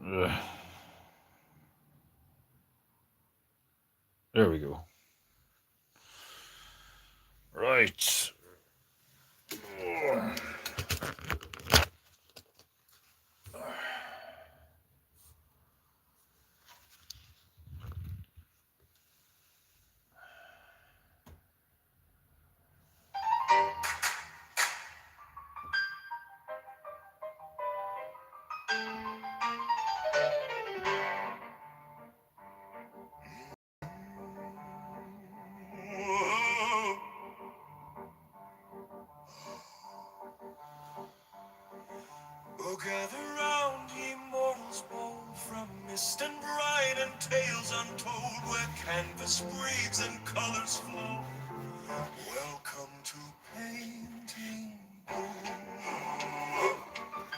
Ugh. There we go. Right. Oh, gather round, ye mortals bold, from mist and brine and tales untold, where canvas breathes and colors flow. Welcome to painting.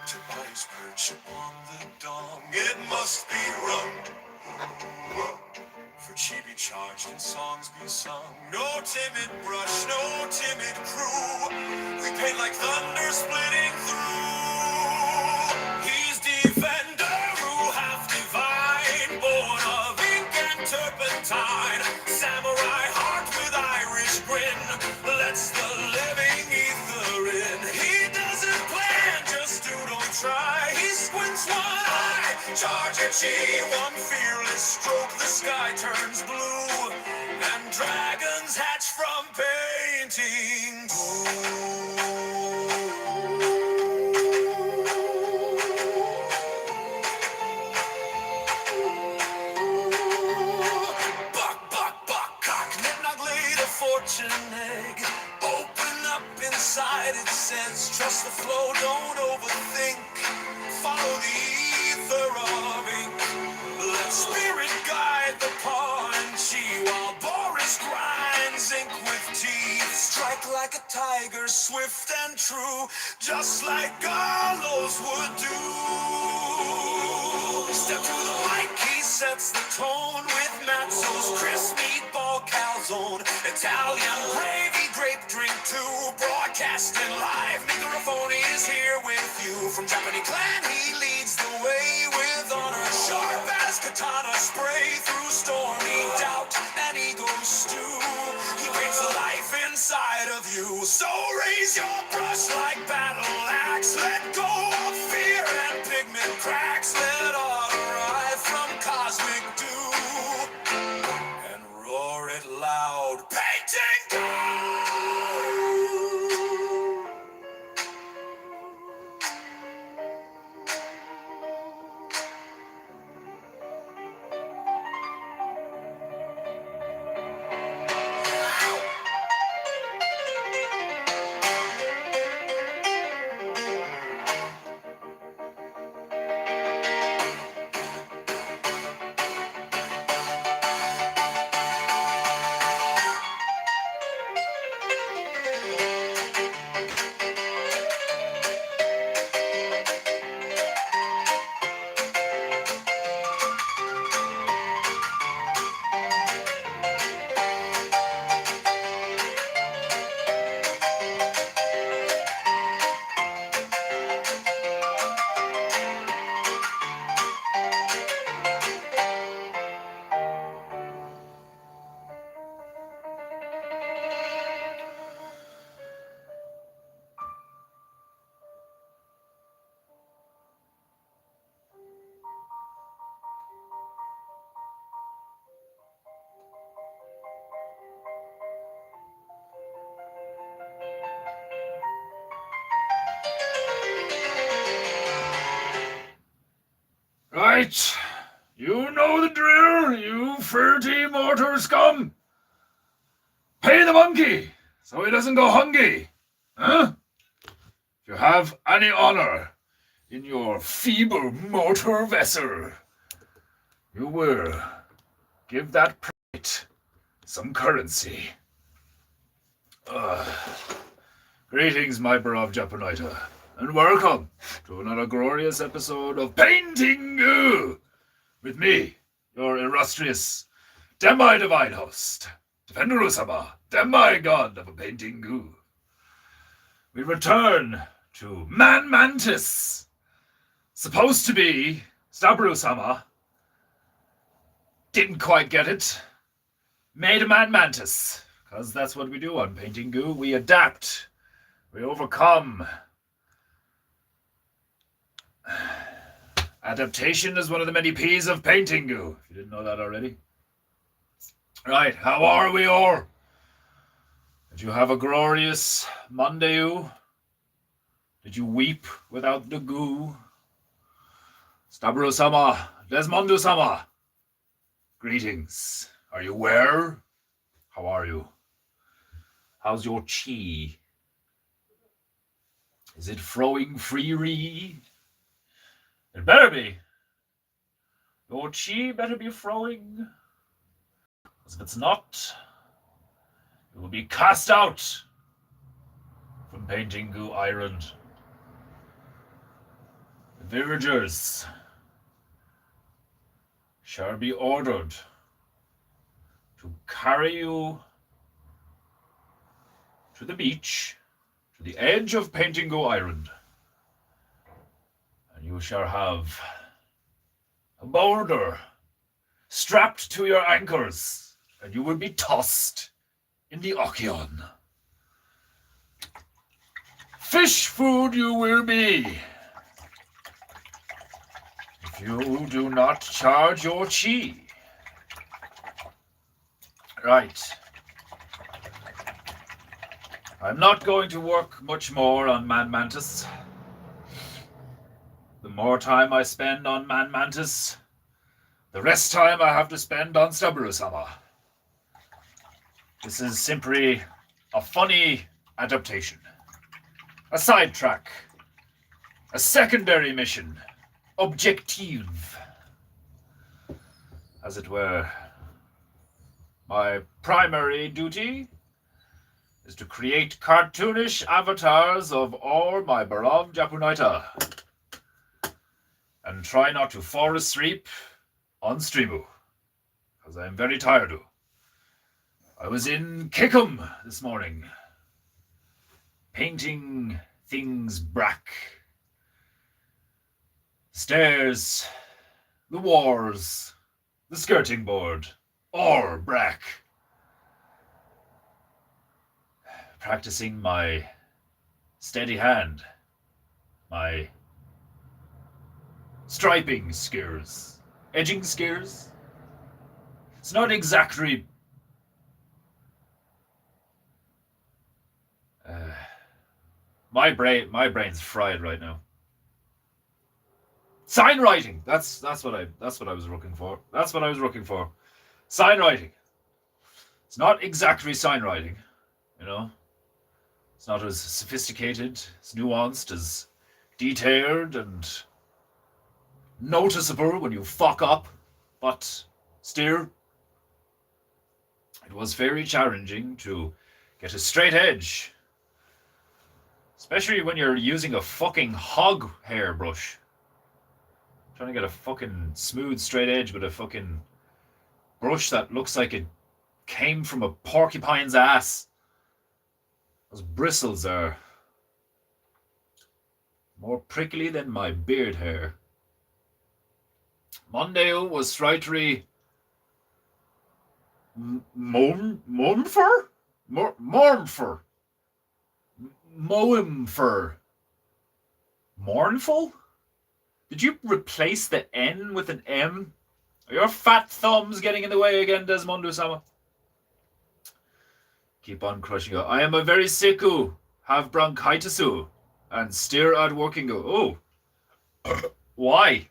To bodies perch upon the dong, it must be rung. For chibi charged and songs be sung. No timid brush, no timid crew. We paint like thunder splitting through. He's defender who half divine, born of ink and turpentine. Samurai heart with Irish grin, lets the living ether in. He doesn't plan, just do don't try. He squints one eye, charge a chi, one fearless stroke, the sky turns blue, and dragons hatch from painting. Buck, buck, buck, cock, nibnog laid a fortune egg. Open up inside, it says, trust the flow, don't overthink. Follow the ether of ink. Let spirit guide the paw and chi, while Boris grinds ink with teeth. Strike like a tiger, swift and true, just like Gallows would do. Step to the mic, he sets the tone with Mazzo's crisp meatball calzone. Italian gravy, grape drink too, broadcasting live. Microphone is here with you. From Japanese clan, he leads the way with honor. Sharp as katana, spray through stormy doubt and ego stew. He brings the life inside of you. So raise your brush like battle axe. Let go of fear and pigment cracks. Let all arrive from cosmic dew and roar it loud. Painting God! Right. You know the drill, you dirty mortar scum. Pay the monkey so he doesn't go hungry. Huh? If you have any honor in your feeble mortar vessel, you will give that prate some currency. Greetings, my brave Japanita, and welcome to another glorious episode of Painting with me, your illustrious demi-divine host, Defenderu-sama, demi-god of a painting. We return to Man Mantis, supposed to be Stabru-sama didn't quite get it. Made a man mantis. Because that's what we do on Painting Goo. We adapt. We overcome. Adaptation is one of the many P's of Painting Goo. If you didn't know that already. Right, how are we all? Did you have a glorious Monday? Did you weep without the goo? Staburo-sama, Desmondo-sama, greetings. Are you well? How are you? How's your chi? Is it flowing free? It better be. Your chi better be flowing. Because if it's not, you will be cast out from Painting Goo Island. The villagers shall be ordered to carry you to the beach, to the edge of Painting Goo Island, and you shall have a boulder strapped to your anchors, and you will be tossed in the ocean. Fish food you will be, if you do not charge your chi. Right. I'm not going to work much more on Man Mantis. The more time I spend on Man Mantis, the less time I have to spend on Staburo-sama. This is simply a funny adaptation. A sidetrack. A secondary mission. Objective. As it were. My primary duty is to create cartoonish avatars of all my beloved Japunaita. And try not to fall asleep on Streamu. Because I am very tired. I was in Kickham this morning. Painting things brack. Stairs, the wars, the skirting board, all brack. Practicing my steady hand, my striping skills, edging skills. It's not exactly my brain's fried right now. Sign writing. That's what I was looking for. That's what I was looking for. Sign writing. It's not exactly sign writing, you know. It's not as sophisticated, as nuanced, as detailed and noticeable when you fuck up, but still, it was very challenging to get a straight edge. Especially when you're using a fucking hog hair brush. Trying to get a fucking smooth straight edge with a fucking brush that looks like it came from a porcupine's ass. Those bristles are more prickly than my beard hair. Monday was slightly mournful? Mournful? Did you replace the N with an M? Are your fat thumbs getting in the way again, Desmondo-sama? Keep on crushing it. I am a very sicku, have bronchitis, and steer out working. Oh. Why?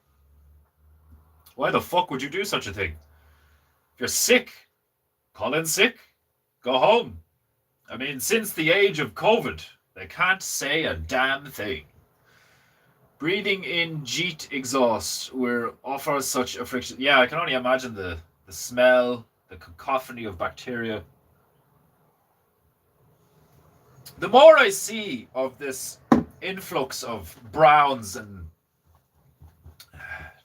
Why the fuck would you do such a thing? If you're sick, call in sick. Go home. I mean, since the age of COVID, they can't say a damn thing. Breathing in jeet exhaust will offer such affliction. Yeah, I can only imagine the smell, the cacophony of bacteria. The more I see of this influx of browns and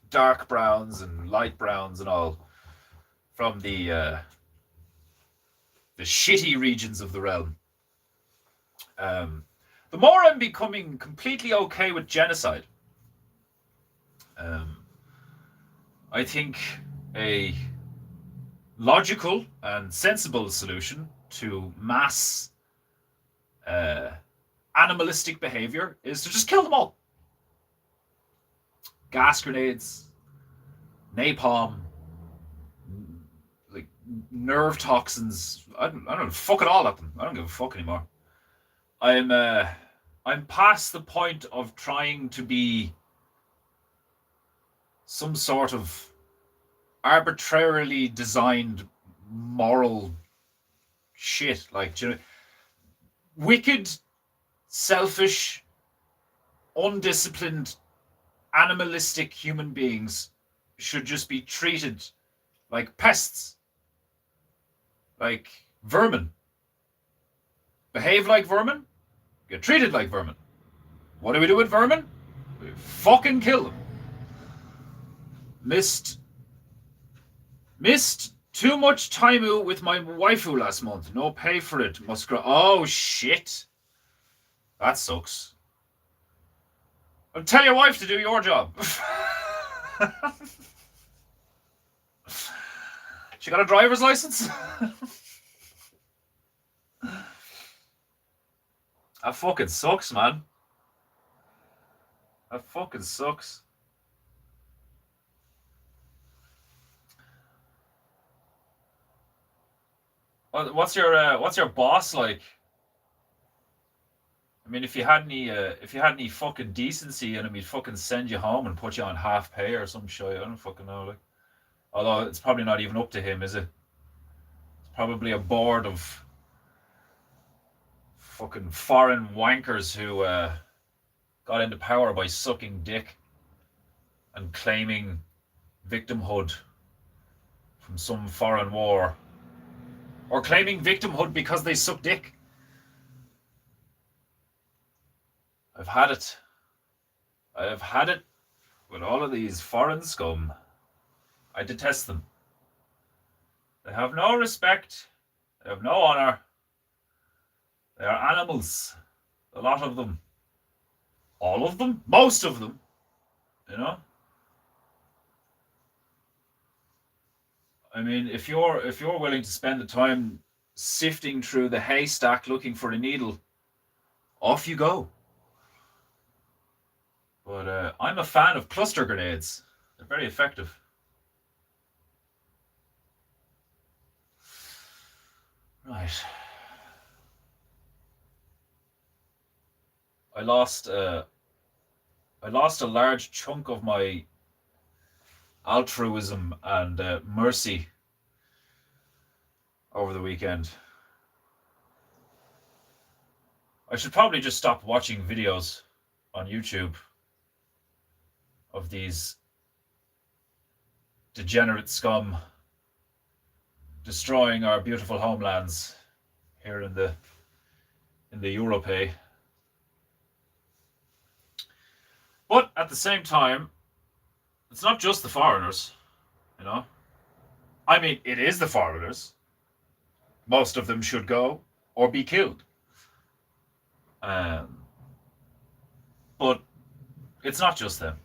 dark browns and light browns and all from the shitty regions of the realm, the more I'm becoming completely okay with genocide. I think a logical and sensible solution to mass animalistic behavior is to just kill them all. Gas grenades, napalm, like nerve toxins. I don't fuck it all at them. I don't give a fuck anymore. I'm past the point of trying to be some sort of arbitrarily designed moral shit. Like, you know, wicked, selfish, undisciplined, animalistic human beings should just be treated like pests, like vermin. Behave like vermin, get treated like vermin. What do we do with vermin? We fucking kill them. Missed too much time out with my waifu last month. No pay for it. Oh shit. That sucks. I'll tell your wife to do your job. She got a driver's license? That fucking sucks, man. That fucking sucks. What's your boss like? I mean, if you had any fucking decency in him, he'd fucking send you home and put you on half pay or some shit. I don't fucking know. Like, although it's probably not even up to him, is it? It's probably a board of fucking foreign wankers who got into power by sucking dick and claiming victimhood from some foreign war, or claiming victimhood because they suck dick. I've had it. I have had it with all of these foreign scum. I detest them. They have no respect. They have no honor. They are animals. A lot of them. All of them? Most of them. You know? I mean, if you're willing to spend the time sifting through the haystack looking for a needle, off you go. But I'm a fan of cluster grenades. They're very effective. Right. I lost a large chunk of my altruism and mercy over the weekend. I should probably just stop watching videos on YouTube of these degenerate scum destroying our beautiful homelands here in the Europe. But at the same time, it's not just the foreigners, you know. I mean, it is the foreigners. Most of them should go or be killed. But it's not just them.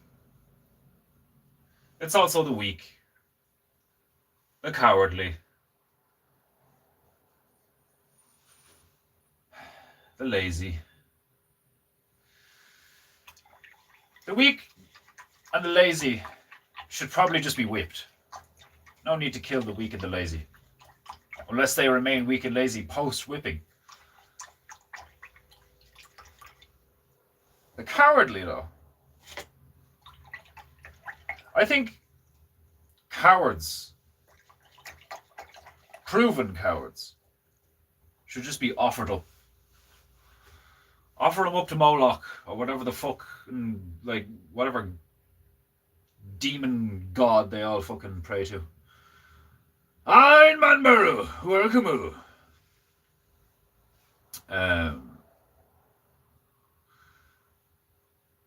It's also the weak, the cowardly, the lazy. The weak and the lazy should probably just be whipped. No need to kill the weak and the lazy, unless they remain weak and lazy post-whipping. The cowardly, though. I think cowards, proven cowards, should just be offered up. Offer them up to Moloch or whatever the fuck, like whatever demon god they all fucking pray to. Ein Manbaru, welcome.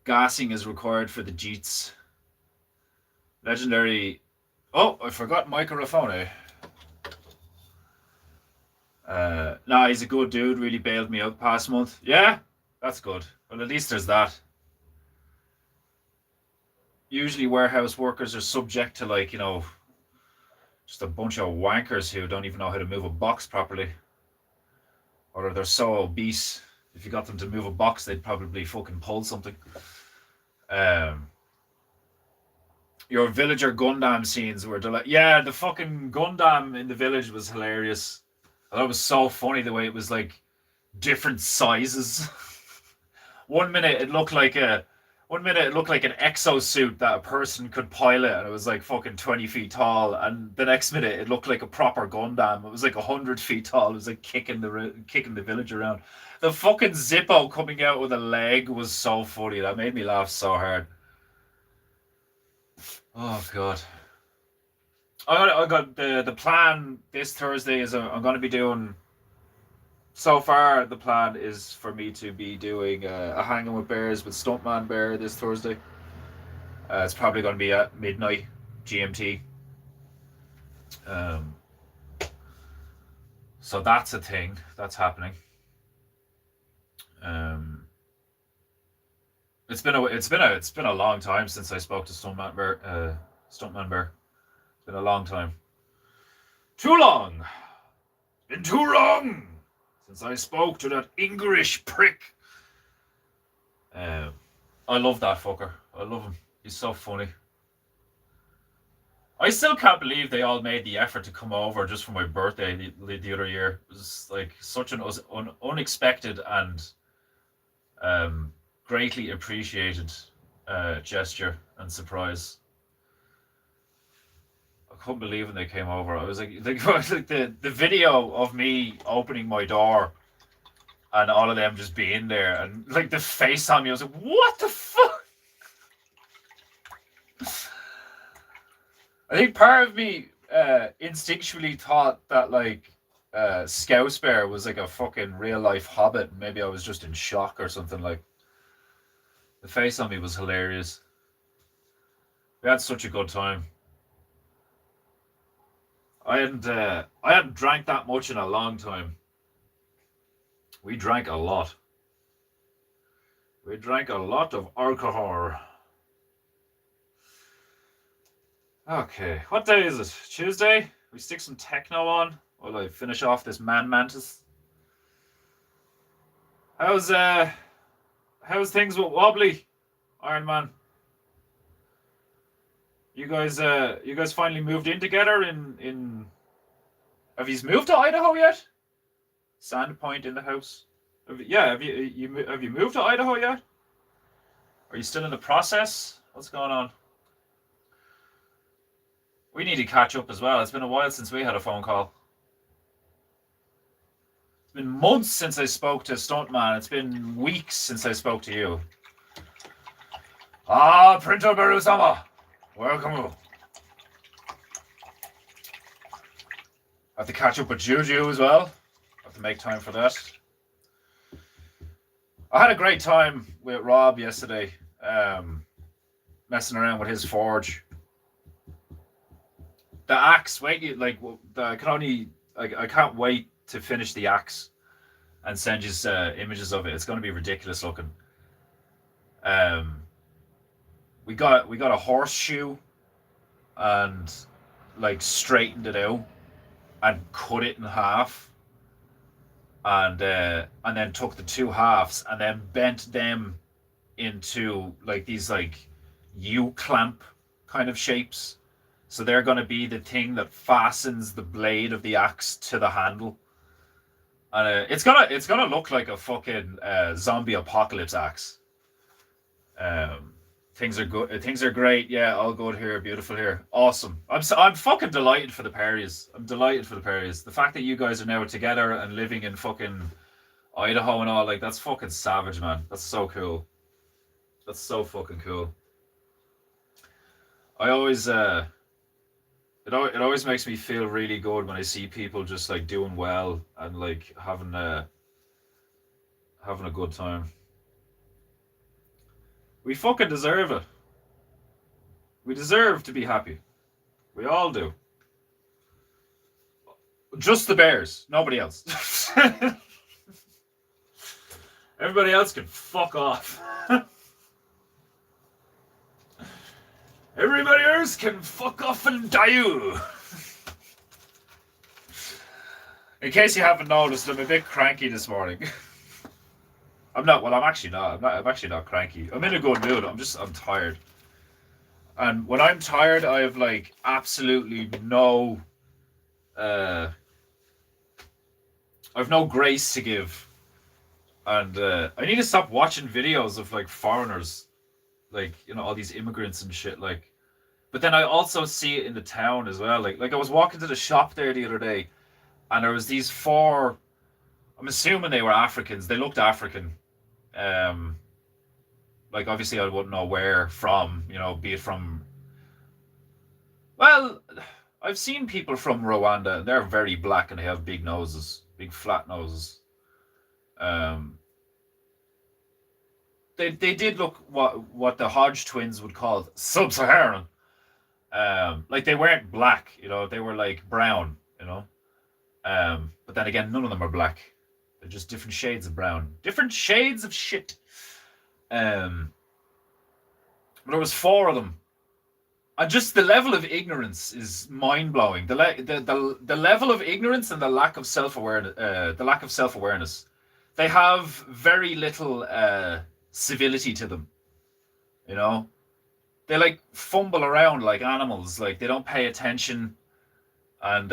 Gassing is required for the Jeets. Legendary. Oh, I forgot microphone. Nah, he's a good dude. Really bailed me out past month. Yeah, that's good. Well, at least there's that. usually warehouse workers are subject to, like, just a bunch of wankers who don't even know how to move a box properly, or they're so obese. If you got them to move a box, they'd probably fucking pull something. Um, your villager Gundam scenes were yeah, the fucking Gundam in the village was hilarious. I thought it was so funny the way it was like different sizes. One minute it looked like an exosuit that a person could pilot, and it was like fucking 20 feet tall. And the next minute it looked like a proper Gundam. It was like 100 feet tall. It was like kicking the village around. The fucking Zippo coming out with a leg was so funny. That made me laugh so hard. Oh god. I got the plan this Thursday is I'm going to be doing. So far, the plan is for me to be doing a Hanging with Bears with Stuntman Bear this Thursday. It's probably going to be at midnight GMT. So that's a thing that's happening. It's been a long time since I spoke to Stuntman Bear. Stuntman Bear. It's been a long time. Too long. It's been too long since I spoke to that English prick. I love that fucker. I love him. He's so funny. I still can't believe they all made the effort to come over just for my birthday the other year. It was like such an unexpected and greatly appreciated gesture and surprise. I couldn't believe when they came over. I was like the video of me opening my door and all of them just being there and like the face on me. I was like, what the fuck? I think part of me instinctually thought that like Scouse Bear was like a fucking real life hobbit. Maybe I was just in shock or something. Like the face on me was hilarious. We had such a good time. I hadn't drank that much in a long time. We drank a lot. We drank a lot of alcohol. Okay, what day is it? Tuesday? We stick some techno on while I finish off this Man Mantis. How's things with Wobbly, Iron Man? You guys finally moved in together in have you moved to Idaho yet? Sandpoint in the house. Have you moved to Idaho yet? Are you still in the process? What's going on? We need to catch up as well. It's been a while since we had a phone call. It's been months since I spoke to Stuntman. It's been weeks since I spoke to you. Ah, Printer Beru-sama. Welcome. Have to catch up with Juju as well. Have to make time for that. I had a great time with Rob yesterday, messing around with his forge. The axe, I can't wait to finish the axe and send you images of it. It's going to be ridiculous looking. We got a horseshoe and like straightened it out and cut it in half, and then took the two halves and then bent them into like these like U-clamp kind of shapes. So they're going to be the thing that fastens the blade of the axe to the handle, and it's gonna look like a fucking zombie apocalypse axe. Things are good. Things are great. Yeah, all good here. Beautiful here. Awesome. I'm fucking delighted for the Perrys. I'm delighted for the Perrys. The fact that you guys are now together and living in fucking Idaho and all, like, that's fucking savage, man. That's so cool. That's so fucking cool. I always it always makes me feel really good when I see people just like doing well and like having a good time. We fucking deserve it. We deserve to be happy. We all do. Just the Bears. Nobody else. Everybody else can fuck off. Everybody else can fuck off and die. In case you haven't noticed, I'm a bit cranky this morning. I'm not. Well, I'm actually not. I'm actually not cranky. I'm in a good mood. I'm tired. And when I'm tired, I have like absolutely no. I've no grace to give, and I need to stop watching videos of like foreigners, like all these immigrants and shit. Like, but then I also see it in the town as well. Like I was walking to the shop there the other day, and there was these four. I'm assuming they were Africans. They looked African. Like obviously I wouldn't know where from. Be it from. Well, I've seen people from Rwanda. They're very black and they have big noses. Big flat noses. They did look what the Hodge twins would call sub-Saharan. Like they weren't black, they were like brown, But then again, none of them are black. They're just different shades of brown, different shades of shit. But there was four of them. And just the level of ignorance is mind-blowing. The level of ignorance and the lack of self-awareness. They have very little civility to them. They like fumble around like animals. Like they don't pay attention, and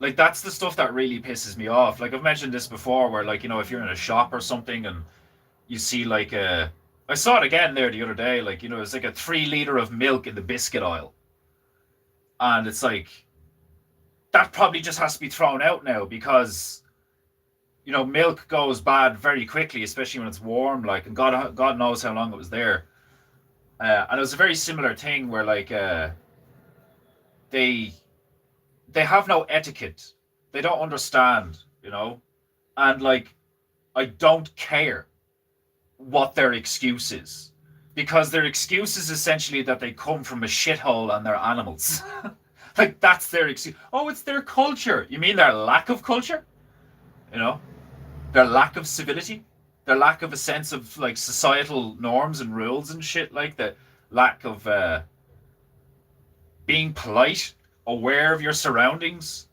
like that's the stuff that really pisses me off. Like I've mentioned this before, where like if you're in a shop or something and you see like I saw it again there the other day. Like, it's like a 3 liter of milk in the biscuit aisle. And it's like, that probably just has to be thrown out now because, milk goes bad very quickly, especially when it's warm. Like, and God knows how long it was there. And it was a very similar thing where, like, they have no etiquette. They don't understand, And, like, I don't care what their excuse is, because their excuse is essentially that they come from a shithole and they're animals. Like that's their excuse. Oh, it's their culture. You mean their lack of culture? Their lack of civility, their lack of a sense of like societal norms and rules and shit, like the lack of being polite, aware of your surroundings,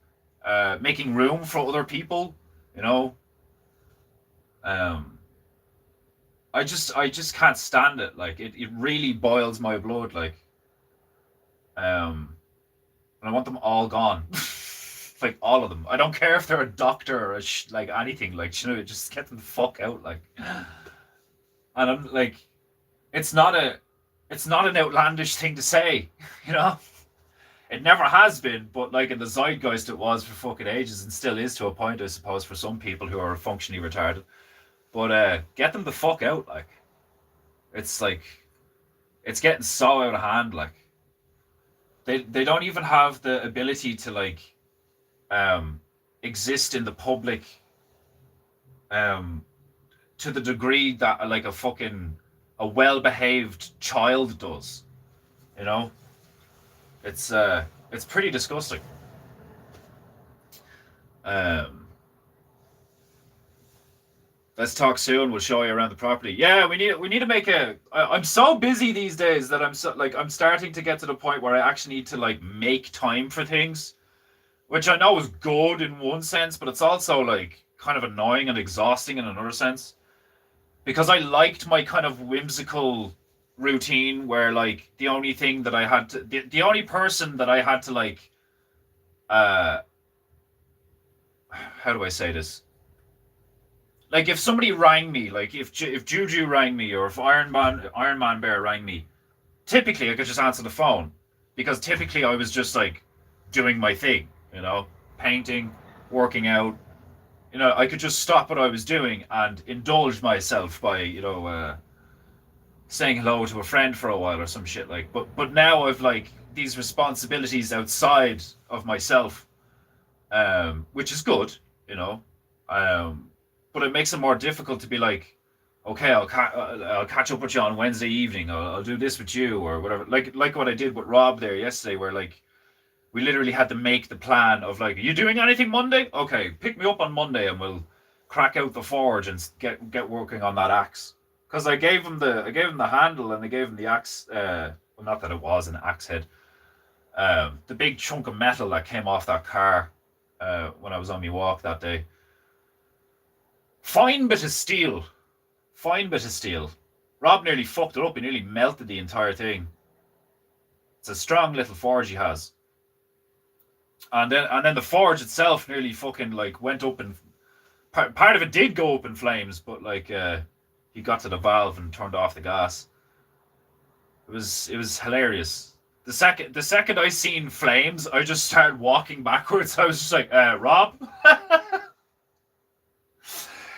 making room for other people, I just can't stand it. Like it really boils my blood. Like, and I want them all gone, like all of them. I don't care if they're a doctor or like anything. Like just get them the fuck out. Like, and I'm like, it's not an outlandish thing to say, It never has been, but like in the zeitgeist it was for fucking ages and still is to a point, I suppose, for some people who are functionally retarded. But get them the fuck out, like. It's like, it's getting so out of hand, like. They don't even have the ability to like, exist in the public, to the degree that like a well-behaved child does, It's pretty disgusting. Let's talk soon. We'll show you around the property. Yeah, we need to make I'm so busy these days that I'm starting to get to the point where I actually need to like make time for things, which I know is good in one sense, but it's also like kind of annoying and exhausting in another sense, because I liked my kind of whimsical routine where like the only thing that I had to the only person that I had to like how do I say this? Like if somebody rang me, like if Juju rang me, or if Iron Man Bear rang me, typically I could just answer the phone, because typically I was just like doing my thing, painting, working out. I could just stop what I was doing and indulge myself by saying hello to a friend for a while or some shit like. But now I've like these responsibilities outside of myself, which is good, but it makes it more difficult to be like, okay, I'll catch up with you on Wednesday evening. I'll do this with you or whatever. Like what I did with Rob there yesterday, where like we literally had to make the plan of like, are you doing anything Monday? Okay, pick me up on Monday and we'll crack out the forge and get working on that axe. Because I gave him the handle and I gave him the axe well, not that it was an axe head. The big chunk of metal that came off that car when I was on my walk that day. Fine bit of steel. Fine bit of steel. Rob nearly fucked it up. He nearly melted the entire thing. It's a strong little forge he has. And then the forge itself nearly fucking like went up and part of it did go up in flames, but like he got to the valve and turned off the gas. It was hilarious. The second I seen flames, I just started walking backwards. I was just like, Rob,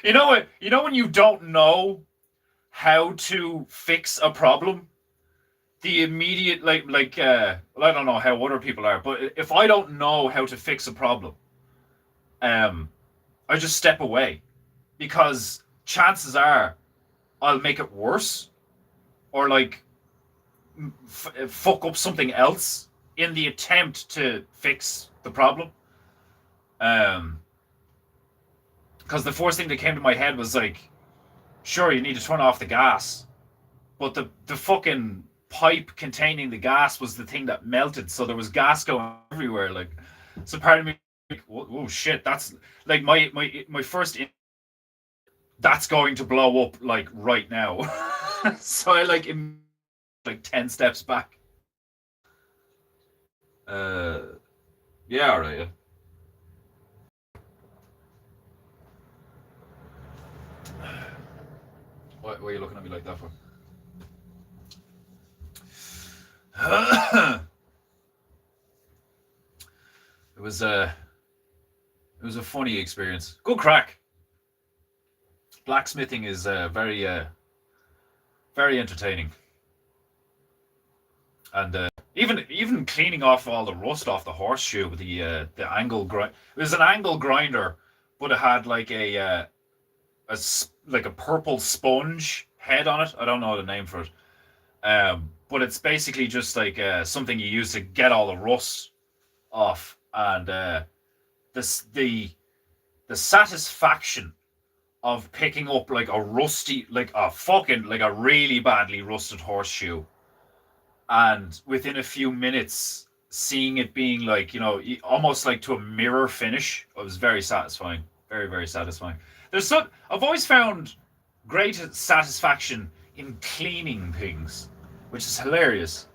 you know what? You know when you don't know how to fix a problem, the immediate well, I don't know how other people are, but if I don't know how to fix a problem, I just step away, because chances are I'll make it worse, or like fuck up something else in the attempt to fix the problem. Because the first thing that came to my head was like, sure, you need to turn off the gas, but the fucking pipe containing the gas was the thing that melted, so there was gas going everywhere. Like, so part of me, like, oh shit, that's like my first. That's going to blow up like right now. So I like 10 steps back. Yeah, all right. Yeah. What are you looking at me like that for? It was a funny experience. Good crack. Blacksmithing is very entertaining, and even cleaning off all the rust off the horseshoe with the angle grind. It was an angle grinder, but it had like a purple sponge head on it. I don't know the name for it. But it's basically just like something you use to get all the rust off, and the satisfaction of picking up like a rusty, like a really badly rusted horseshoe, and within a few minutes seeing it being like, almost like to a mirror finish. It was very satisfying, very, very satisfying. I've always found great satisfaction in cleaning things, which is hilarious.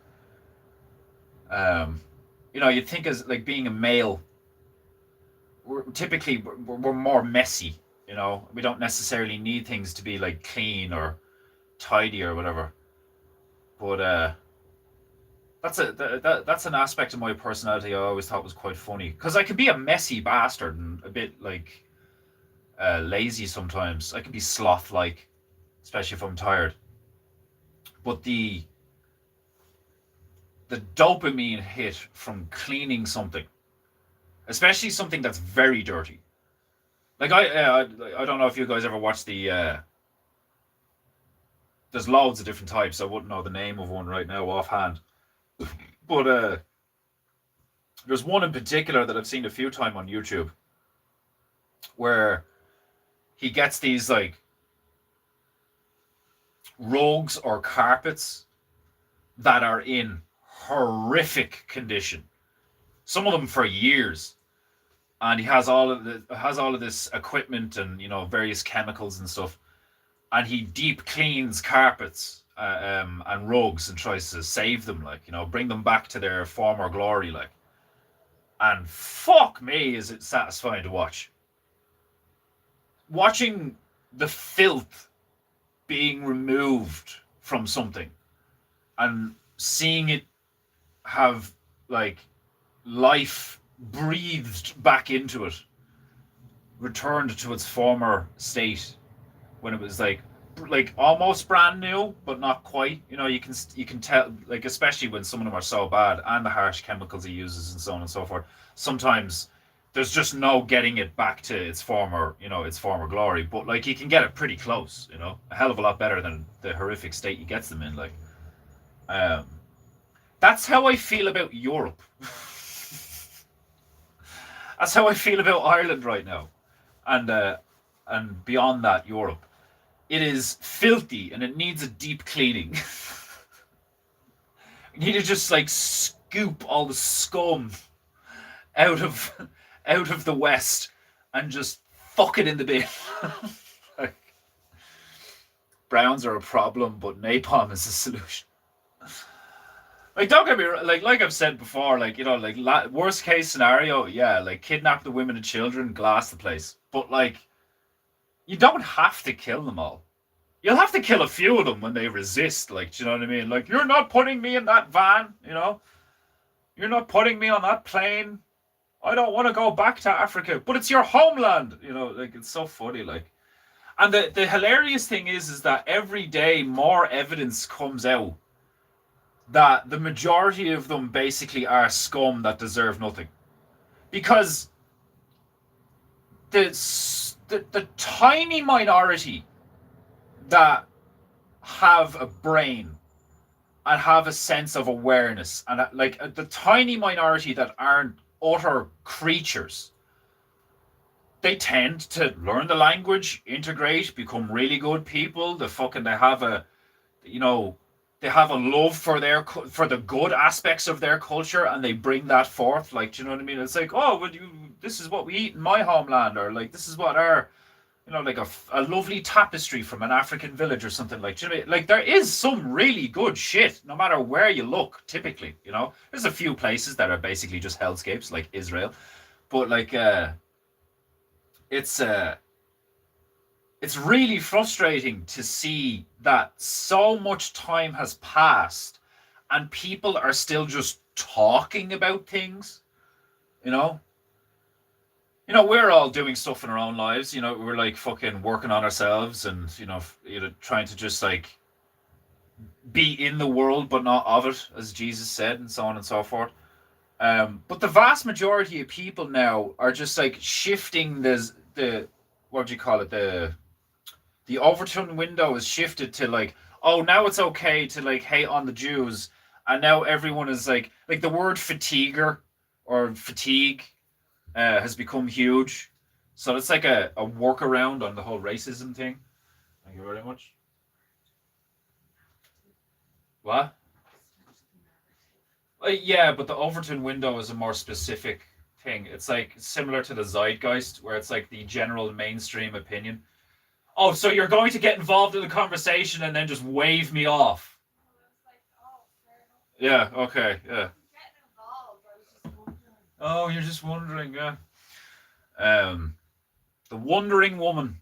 You'd think as like being a male, we're more messy. We don't necessarily need things to be like clean or tidy or whatever. But that's an aspect of my personality I always thought was quite funny, because I can be a messy bastard and a bit like lazy sometimes. I can be sloth-like, especially if I'm tired. But the dopamine hit from cleaning something, especially something that's very dirty. Like I don't know if you guys ever watched there's loads of different types. I wouldn't know the name of one right now offhand, but there's one in particular that I've seen a few times on YouTube, where he gets these like rugs or carpets that are in horrific condition, some of them for years, and he has all of this equipment and various chemicals and stuff, and he deep cleans carpets and rugs and tries to save them, like, bring them back to their former glory, like. And fuck me, is it satisfying to watching the filth being removed from something and seeing it have like life breathed back into it, returned to its former state when it was like almost brand new, but not quite. You can tell, like, especially when some of them are so bad, and the harsh chemicals he uses and so on and so forth. Sometimes there's just no getting it back to its former glory, but like you can get it pretty close, a hell of a lot better than the horrific state he gets them in. Like, that's how I feel about Europe. That's how I feel about Ireland right now, and beyond that, Europe. It is filthy and it needs a deep cleaning. You need to just like scoop all the scum out of out of the West and just fuck it in the bin. Like, Browns are a problem, but napalm is a solution. Like, don't get me wrong, like I've said before, like, you know, like worst case scenario, yeah, like kidnap the women and children, glass the place. But like, you don't have to kill them all. You'll have to kill a few of them when they resist. Like, do you know what I mean? Like, you're not putting me in that van, you know? You're not putting me on that plane. I don't want to go back to Africa, but it's your homeland. You know, like, it's so funny. Like, and the hilarious thing is that every day more evidence comes out that the majority of them basically are scum that deserve nothing, because the tiny minority that have a brain and have a sense of awareness, and like the tiny minority that aren't utter creatures, they tend to learn the language, integrate, become really good people. They have a, you know, they have a love for for the good aspects of their culture, and they bring that forth. Like, do you know what I mean? It's like, oh, but this is what we eat in my homeland, or like this is what our, you know, like a lovely tapestry from an African village or something. Like, do you know what I mean? Like, there is some really good shit, no matter where you look. Typically, you know, there's a few places that are basically just hellscapes, like Israel, but like, it's uh it's really frustrating to see that so much time has passed and people are still just talking about things, you know. You know, we're all doing stuff in our own lives, you know, we're like fucking working on ourselves, and you know, trying to just like be in the world but not of it, as Jesus said, and so on and so forth. But the vast majority of people now are just like shifting the what do you call it, the Overton window is shifted to like, oh, now it's okay to like hate on the Jews, and now everyone is like the word fatiguer or fatigue has become huge, so it's like a workaround on the whole racism thing. Thank you very much. What? Yeah, but the Overton window is a more specific thing. It's like similar to the zeitgeist, where it's like the general mainstream opinion. Oh, so you're going to get involved in the conversation and then just wave me off? Yeah. Okay. Yeah. Oh, you're just wondering. Yeah. Um, the wandering woman.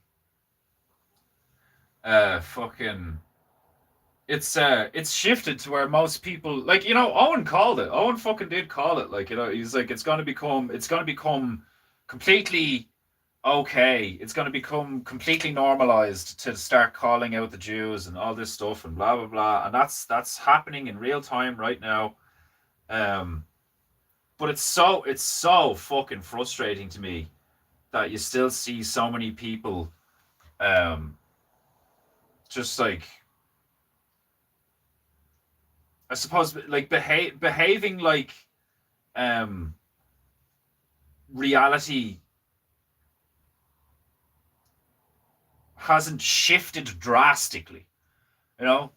Fucking. It's shifted to where most people, like, you know, Owen called it. Owen fucking did call it. Like, you know, he's like, it's gonna become completely okay. It's gonna become completely normalized to start calling out the Jews and all this stuff and blah blah blah. And that's happening in real time right now. Um, but it's so fucking frustrating to me that you still see so many people um just like, I suppose, like behaving like um reality hasn't shifted drastically, you know.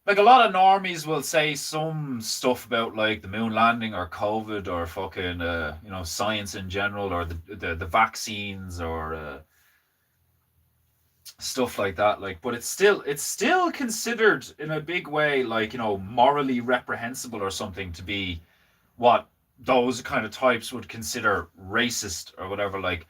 Like, a lot of normies will say some stuff about like the moon landing or COVID or fucking you know, science in general, or the vaccines, or stuff like that. Like, but it's still considered in a big way, like, you know, morally reprehensible or something, to be what those kind of types would consider racist or whatever. Like,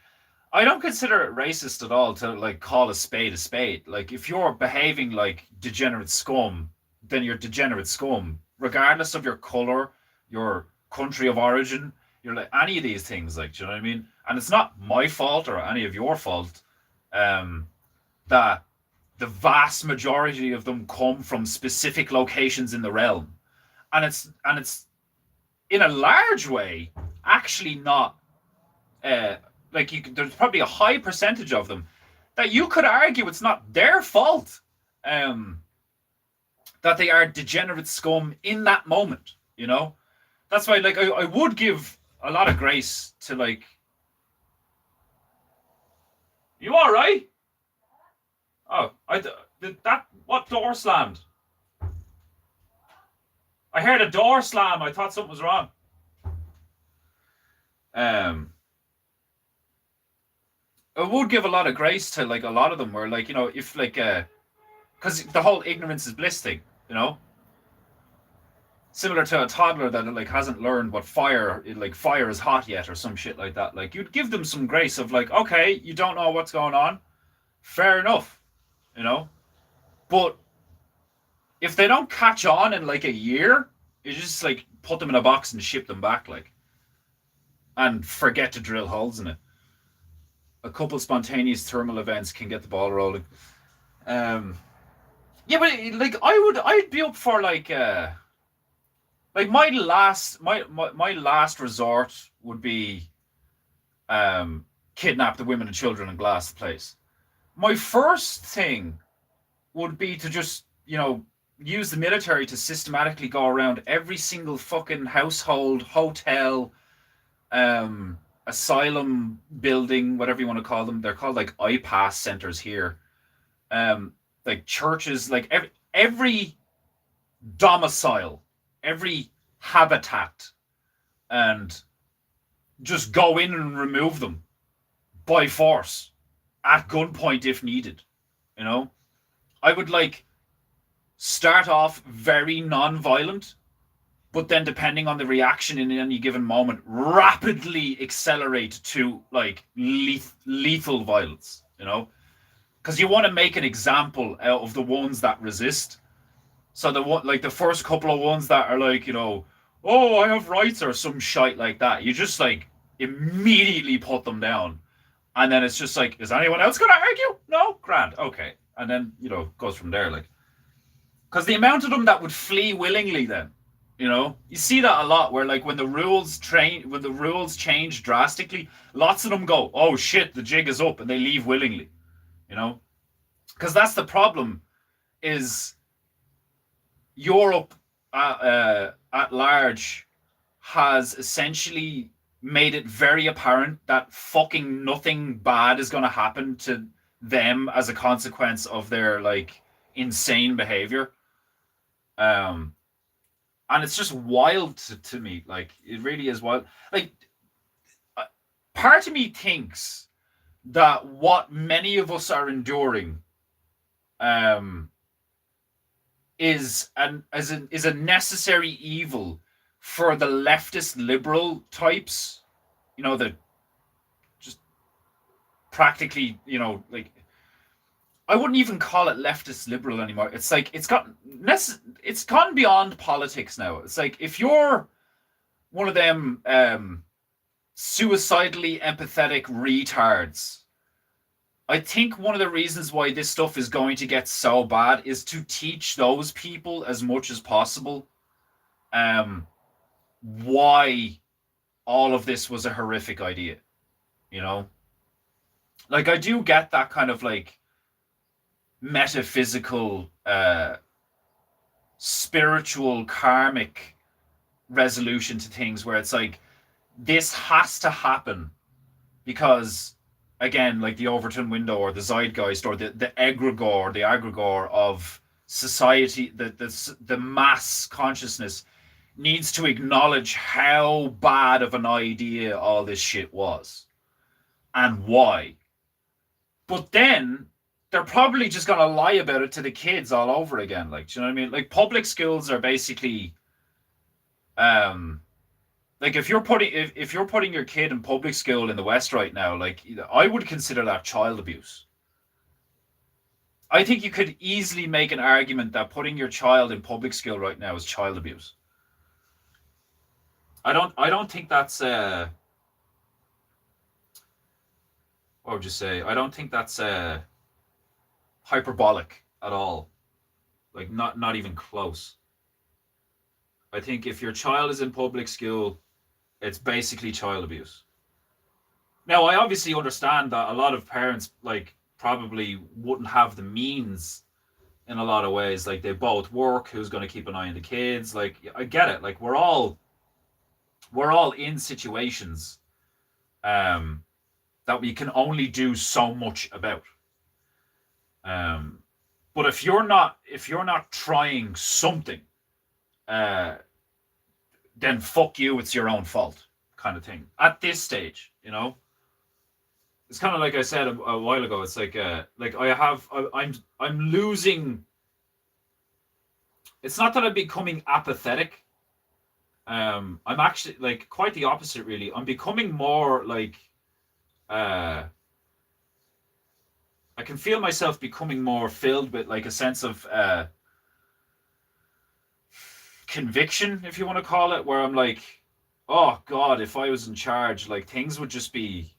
I don't consider it racist at all to like call a spade a spade. Like, if you're behaving like degenerate scum, then you're degenerate scum, regardless of your color, your country of origin, you're like any of these things. Like, do you know what I mean? And it's not my fault or any of your fault um, that the vast majority of them come from specific locations in the realm, and it's in a large way actually not uh, like, there's probably a high percentage of them that you could argue it's not their fault um, that they are degenerate scum in that moment. You know, that's why, like, I would give a lot of grace to, like, you all right? Oh, did that, what door slammed? I heard a door slam. I thought something was wrong. It would give a lot of grace to like a lot of them where like, you know, if like because the whole ignorance is bliss thing, you know, similar to a toddler that like hasn't learned what fire is hot yet or some shit like that. Like you'd give them some grace of like, okay, you don't know what's going on, fair enough, you know, but if they don't catch on in like a year, you just like put them in a box and ship them back, like, and forget to drill holes in it. A couple spontaneous thermal events can get the ball rolling. Yeah, but like I'd be up for like my last resort would be kidnap the women and children and glass the place. My first thing would be to just, you know, use the military to systematically go around every single fucking household, hotel, asylum building, whatever you want to call them. They're called like IPAS centers here. Like churches, like every domicile, every habitat, and just go in and remove them by force at gunpoint if needed. You know, I would like start off very non-violent, but then depending on the reaction in any given moment, rapidly accelerate to like lethal violence. You know, because you want to make an example out of the ones that resist. So the one, like the first couple of ones that are like, you know, oh, I have rights or some shite like that, you just like immediately put them down, and then it's just like, is anyone else gonna argue? No, grand, okay, and then you know goes from there, like, because the amount of them that would flee willingly, then, you know, you see that a lot where like when the rules change drastically, lots of them go, oh shit, the jig is up, and they leave willingly, you know, because that's the problem is Europe at large has essentially made it very apparent that fucking nothing bad is going to happen to them as a consequence of their like insane behavior. And it's just wild to me. Like, it really is wild. Like, part of me thinks that what many of us are enduring is a necessary evil for the leftist liberal types, you know, that just practically, you know, like, I wouldn't even call it leftist liberal anymore. It's like it's gone beyond politics now. It's like if you're one of them suicidally empathetic retards, I think one of the reasons why this stuff is going to get so bad is to teach those people as much as possible why all of this was a horrific idea. You know? Like, I do get that kind of like metaphysical, spiritual, karmic resolution to things where it's like, this has to happen because, again, like the Overton window or the zeitgeist or the egregore of society, the mass consciousness needs to acknowledge how bad of an idea all this shit was and why. But then they're probably just going to lie about it to the kids all over again. Like, do you know what I mean? Like, public schools are basically, like if you're putting your kid in public school in the West right now, like, I would consider that child abuse. I think you could easily make an argument that putting your child in public school right now is child abuse. I don't think that's what would you say? I don't think that's hyperbolic at all. Like, not even close. I think if your child is in public school, it's basically child abuse. Now, I obviously understand that a lot of parents like probably wouldn't have the means in a lot of ways. Like, they both work, who's going to keep an eye on the kids? Like, I get it. Like, we're all in situations that we can only do so much about. But if you're not trying something, then fuck you, it's your own fault, kind of thing. At this stage, it's kind of like I said a while ago. It's like I'm losing. It's not that I'm becoming apathetic. I'm actually like quite the opposite, really. I'm becoming more like I can feel myself becoming more filled with like a sense of conviction, if you want to call it, where I'm like, oh God, if I was in charge, like things would just be,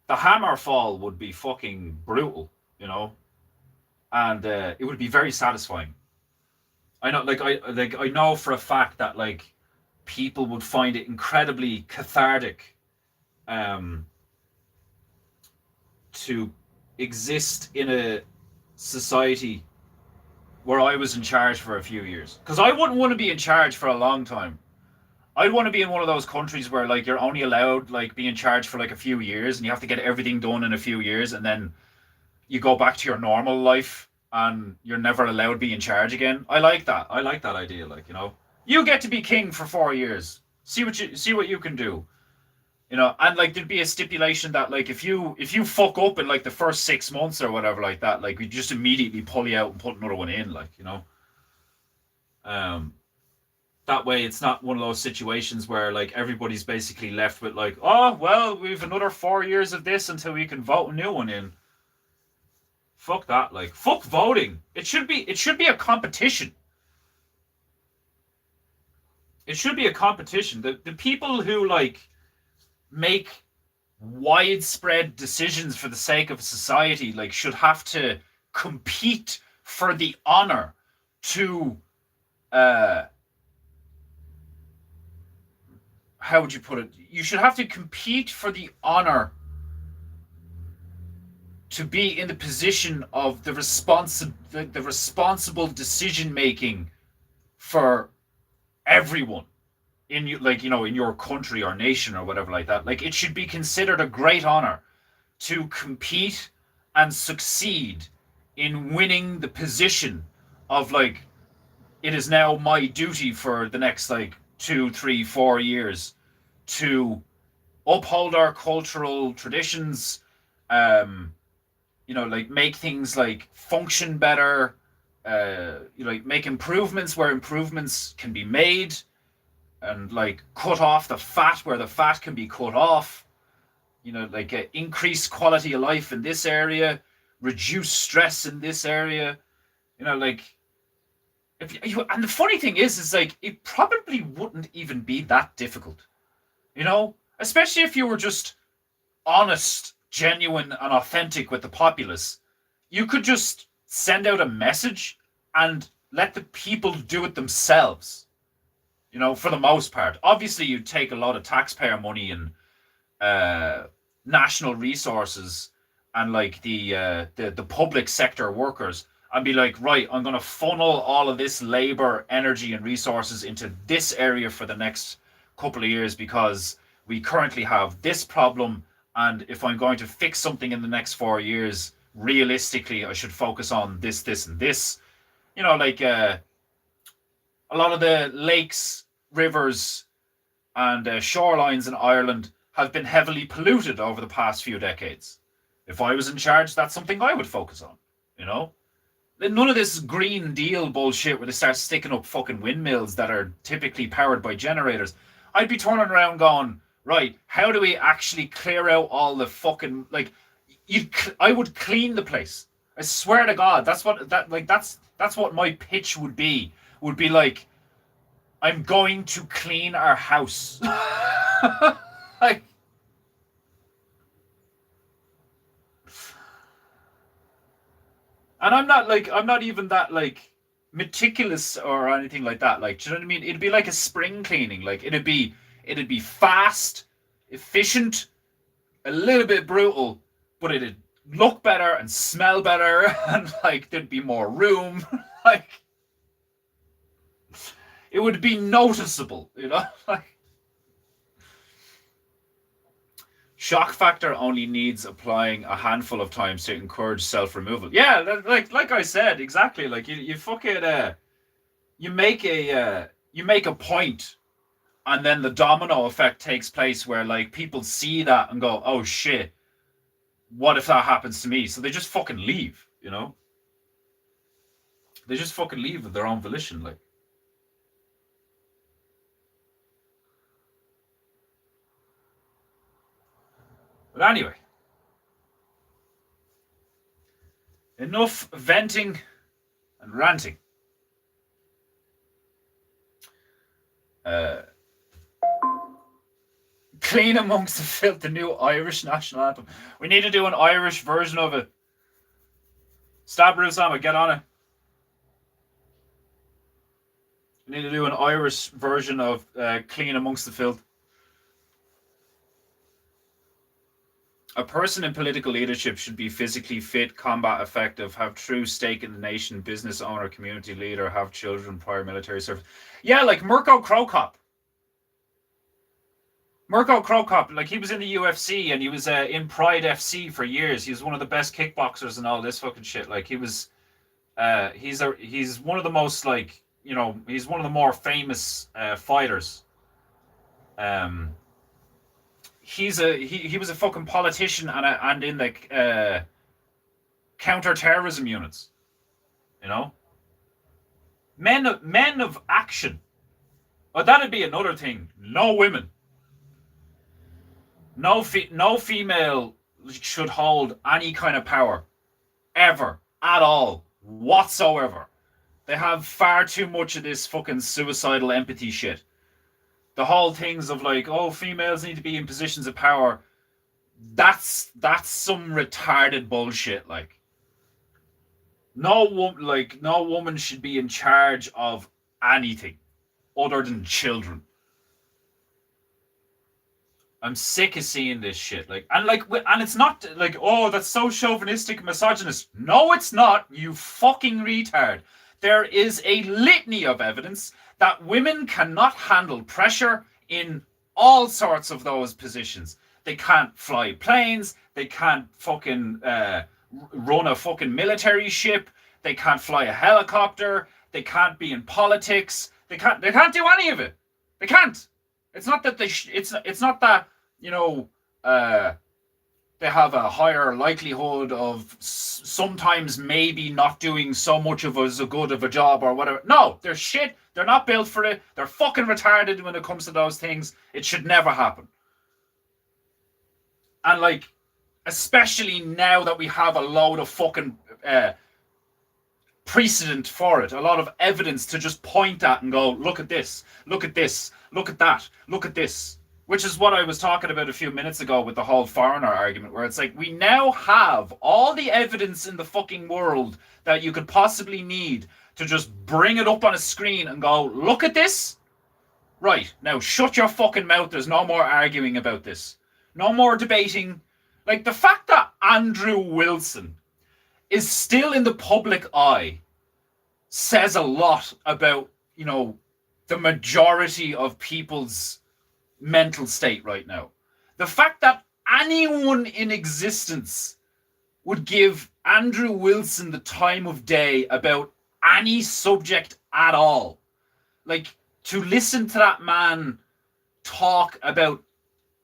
the hammer fall would be fucking brutal, and it would be very satisfying. I know, I know for a fact that like people would find it incredibly cathartic, to exist in a society where I was in charge for a few years. Because I wouldn't want to be in charge for a long time. I'd want to be in one of those countries where like you're only allowed like be in charge for like a few years and you have to get everything done in a few years and then you go back to your normal life and you're never allowed to be in charge again. I like that. I like that idea. Like, you get to be king for 4 years. See what you can do. And like there'd be a stipulation that like if you fuck up in like the first 6 months or whatever like that, like we just immediately pull you out and put another one in, like, that way it's not one of those situations where like everybody's basically left with like, oh well, we've another 4 years of this until we can vote a new one in. Fuck that, like fuck voting. It should be a competition. It should be a competition. The people who like make widespread decisions for the sake of society like should have to compete for the honor to how would you put it? You should have to compete for the honor to be in the position of the responsible decision making for everyone in in your country or nation or whatever like that. Like it should be considered a great honor to compete and succeed in winning the position of like, it is now my duty for the next like 2, 3, 4 years to uphold our cultural traditions, like make things like function better, like make improvements where improvements can be made, and like cut off the fat where the fat can be cut off, like increase quality of life in this area, reduce stress in this area, like and the funny thing is like it probably wouldn't even be that difficult, especially if you were just honest, genuine and authentic with the populace. You could just send out a message and let the people do it themselves. For the most part. Obviously, you'd take a lot of taxpayer money and national resources and like the public sector workers and be like, right, I'm going to funnel all of this labor, energy, and resources into this area for the next couple of years because we currently have this problem. And if I'm going to fix something in the next 4 years, realistically, I should focus on this, this, and this. Like a lot of the lakes, rivers and shorelines in Ireland have been heavily polluted over the past few decades. If I was in charge, that's something I would focus on, None of this Green Deal bullshit where they start sticking up fucking windmills that are typically powered by generators. I'd be turning around going, right, how do we actually clear out all the fucking, like, I would clean the place. I swear to God, that's what my pitch would be like, I'm going to clean our house. Like, and I'm not even that like meticulous or anything like that. Like, do you know what I mean? It'd be like a spring cleaning. Like it'd be fast, efficient, a little bit brutal, but it'd look better and smell better, and like there'd be more room. Like it would be noticeable, like shock factor only needs applying a handful of times to encourage self-removal. Yeah, like I said, exactly. Like you fucking you make a you make a point, and then the domino effect takes place where like people see that and go, oh shit, what if that happens to me? So they just fucking leave, you know? They just fucking leave of their own volition, like. But anyway, enough venting and ranting. Clean Amongst the Filth, the new Irish national anthem. We need to do an Irish version of it. Stab Rusama, get on it. We need to do an Irish version of Clean Amongst the Filth. A person in political leadership should be physically fit, combat effective, have true stake in the nation, business owner, community leader, have children, prior military service. Yeah, like Mirko Cro Cop. Mirko Cro Cop, like he was in the UFC and he was in Pride FC for years. He was one of the best kickboxers and all this fucking shit. Like he was, he's one of the most like, you know, he's one of the more famous fighters. He was a fucking politician and in the counter-terrorism units, you know. Men of action. But that'd be another thing. No women. No female should hold any kind of power, ever, at all, whatsoever. They have far too much of this fucking suicidal empathy shit. The whole things of like, oh, females need to be in positions of power. That's some retarded bullshit. Like, no woman should be in charge of anything other than children. I'm sick of seeing this shit. Like, and it's not like, oh, that's so chauvinistic and misogynist. No, it's not. You fucking retard. There is a litany of evidence that women cannot handle pressure in all sorts of those positions. They can't fly planes. They can't fucking run a fucking military ship. They can't fly a helicopter. They can't be in politics. They can't do any of it. They can't. It's not that it's not that, you know, they have a higher likelihood of sometimes maybe not doing so much of as good of a job or whatever. No, they're shit. They're not built for it. They're fucking retarded when it comes to those things. It should never happen. And like, especially now that we have a load of fucking precedent for it, a lot of evidence to just point at and go, look at this, look at this, look at that, look at this. Which is what I was talking about a few minutes ago with the whole foreigner argument, where it's like, we now have all the evidence in the fucking world that you could possibly need to just bring it up on a screen and go, look at this. Right, now shut your fucking mouth. There's no more arguing about this. No more debating. Like, the fact that Andrew Wilson is still in the public eye says a lot about, you know, the majority of people's mental state right now. The fact that anyone in existence would give Andrew Wilson the time of day about any subject at all. Like, to listen to that man talk about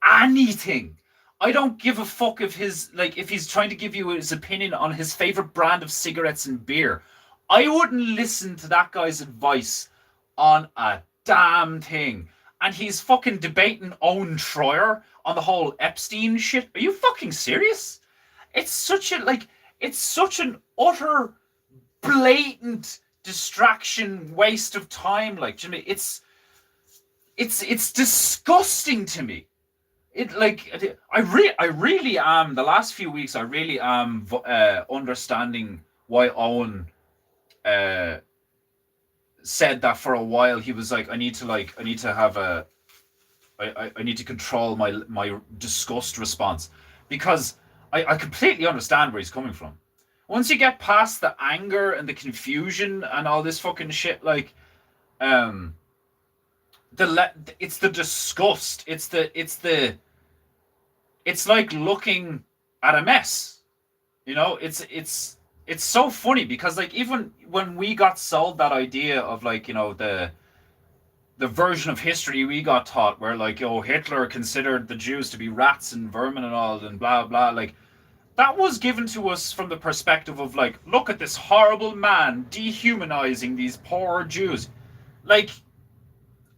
anything. I don't give a fuck if he's trying to give you his opinion on his favorite brand of cigarettes and beer. I wouldn't listen to that guy's advice on a damn thing. And he's fucking debating Owen Schroyer on the whole Epstein shit. Are you fucking serious? It's such an utter blatant distraction, waste of time. Like, Jimmy, it's disgusting to me. I really am. The last few weeks, I really am understanding why Owen said that for a while. He was like, I need to control my disgust response, because I completely understand where he's coming from. Once you get past the anger and the confusion and all this fucking shit, like, it's the disgust. It's like looking at a mess. You know, it's so funny because, like, even when we got sold that idea of, like, you know, the the version of history we got taught, where like, oh, Hitler considered the Jews to be rats and vermin and all, and blah blah. Like, that was given to us from the perspective of like, look at this horrible man dehumanizing these poor Jews. Like,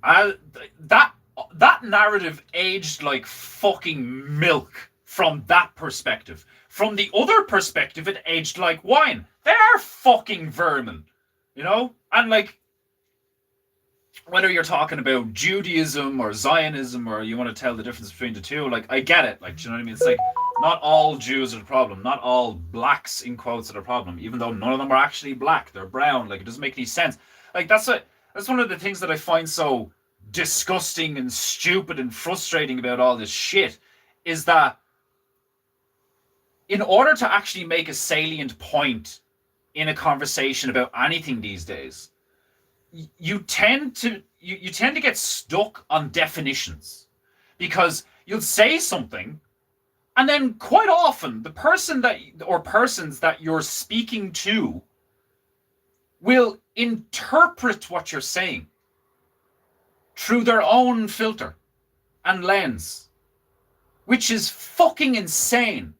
that that narrative aged like fucking milk from that perspective. From the other perspective, it aged like wine. They are fucking vermin, you know? And like, whether you're talking about Judaism or Zionism, or you want to tell the difference between the two, like, I get it. Like, do you know what I mean? It's like, not all Jews are the problem. Not all blacks, in quotes, are the problem. Even though none of them are actually black. They're brown. Like, it doesn't make any sense. Like, that's one of the things that I find so disgusting and stupid and frustrating about all this shit, is that in order to actually make a salient point in a conversation about anything these days, you tend to get stuck on definitions, because you'll say something, and then quite often the person that, or persons that you're speaking to, will interpret what you're saying through their own filter and lens, which is fucking insane.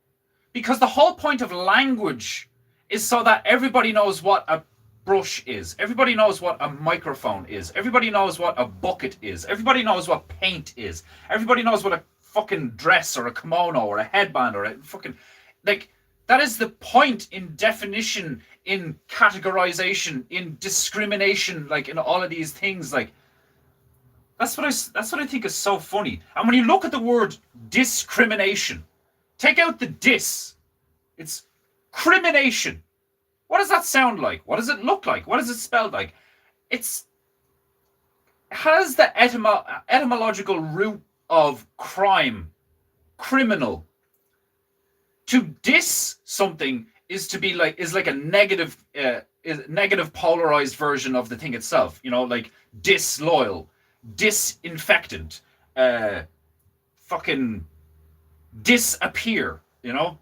Because the whole point of language is so that everybody knows what a brush is. Everybody knows what a microphone is. Everybody knows what a bucket is. Everybody knows what paint is. Everybody knows what a fucking dress or a kimono or a headband or a fucking... Like, that is the point in definition, in categorization, in discrimination, like in all of these things. Like, that's what I think is so funny. And when you look at the word discrimination, take out the dis. It's crimination. What does that sound like? What does it look like? What does it spell like? It has the etymological root of crime, criminal. To dis something is to be like, is like a negative polarized version of the thing itself. You know, like disloyal, disinfectant, fucking disappear, you know?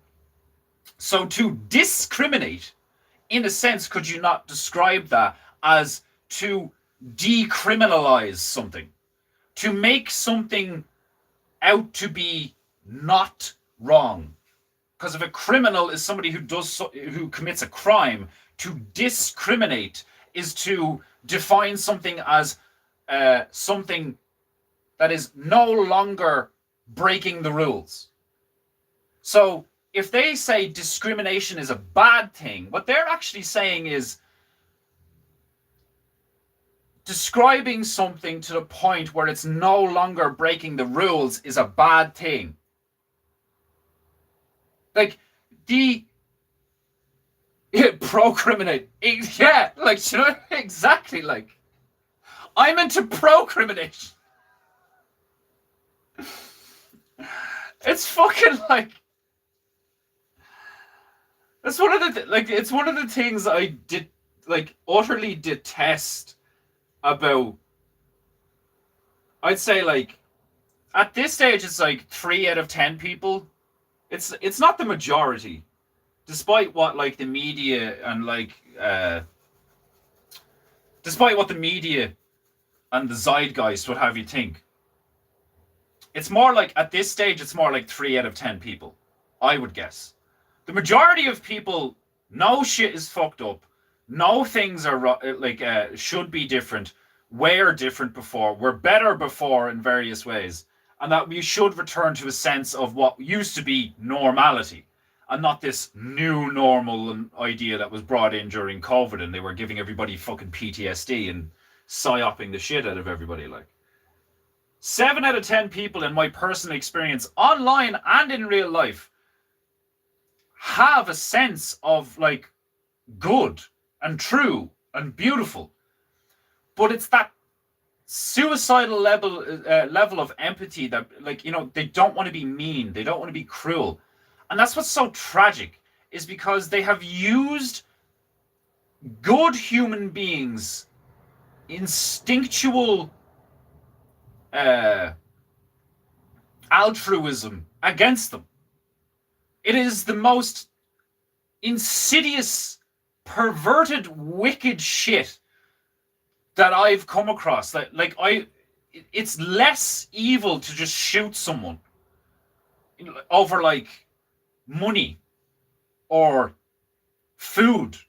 So to discriminate, in a sense, could you not describe that as to decriminalize something? To make something out to be not wrong. Because if a criminal is somebody who commits a crime, to discriminate is to define something as something that is no longer breaking the rules. So if they say discrimination is a bad thing, what they're actually saying is describing something to the point where it's no longer breaking the rules is a bad thing. Like, procriminate. Yeah, like, you know, exactly, like, I'm into procrimination. It's fucking like, that's one of the it's one of the things I utterly detest about, I'd say, like, at this stage it's like 3 out of 10 people. It's not the majority, despite what like the media and like despite what the media and the zeitgeist would have you think. It's more like, at this stage, it's more like 3 out of 10 people, I would guess. The majority of people know shit is fucked up, know things are should be different, were different before, were better before in various ways, and that we should return to a sense of what used to be normality, and not this new normal idea that was brought in during COVID, and they were giving everybody fucking PTSD and psyoping the shit out of everybody. Like, 7 out of 10 people in my personal experience, online and in real life, have a sense of like good and true and beautiful, but it's that suicidal level of empathy that, like, you know, they don't want to be mean, they don't want to be cruel. And that's what's so tragic, is because they have used good human beings' instinctual altruism against them. It is the most insidious, perverted, wicked shit that I've come across. It's less evil to just shoot someone over like money or food. Do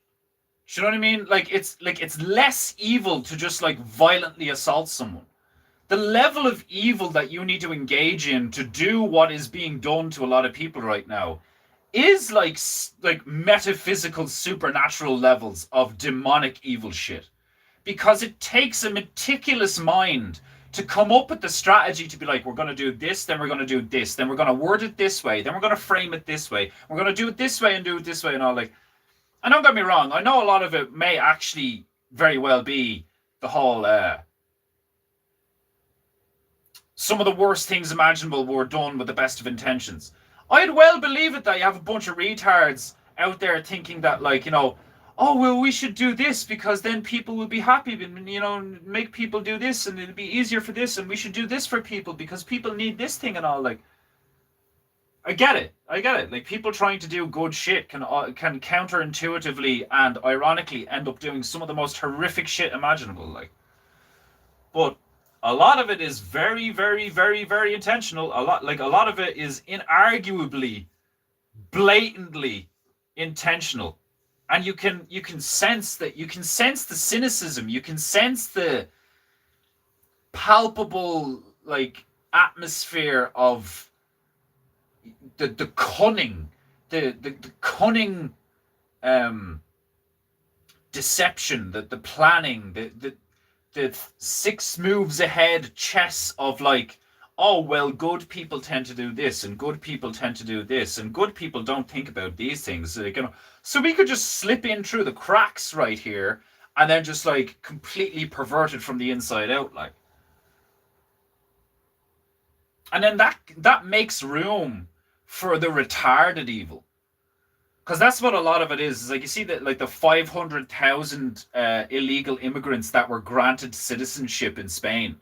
you know what I mean? It's less evil to just like violently assault someone. The level of evil that you need to engage in to do what is being done to a lot of people right now is like metaphysical supernatural levels of demonic evil shit, because it takes a meticulous mind to come up with the strategy to be like, we're going to do this, then we're going to do this, then we're going to word it this way, then we're going to frame it this way, we're going to do it this way and do it this way and all. Like, and don't get me wrong, I know a lot of it may actually very well be the whole some of the worst things imaginable were done with the best of intentions. I'd well believe it that you have a bunch of retards out there thinking that, like, you know, oh, well, we should do this because then people will be happy, and, you know, make people do this and it'll be easier for this, and we should do this for people because people need this thing and all. Like, I get it. Like, people trying to do good shit can counterintuitively and ironically end up doing some of the most horrific shit imaginable. Like, but a lot of it is very, very, very, very intentional. A lot of it is inarguably, blatantly intentional, and you can sense that. You can sense the cynicism. You can sense the palpable like atmosphere of the cunning, the cunning deception, the planning, the 6 moves ahead chess of like, oh, well, good people tend to do this and good people tend to do this and good people don't think about these things. Like, you know, so we could just slip in through the cracks right here and then just like completely pervert it from the inside out. Like, and then that makes room for the retarded evil. Because that's what a lot of it is like, you see that like the 500,000 illegal immigrants that were granted citizenship in Spain.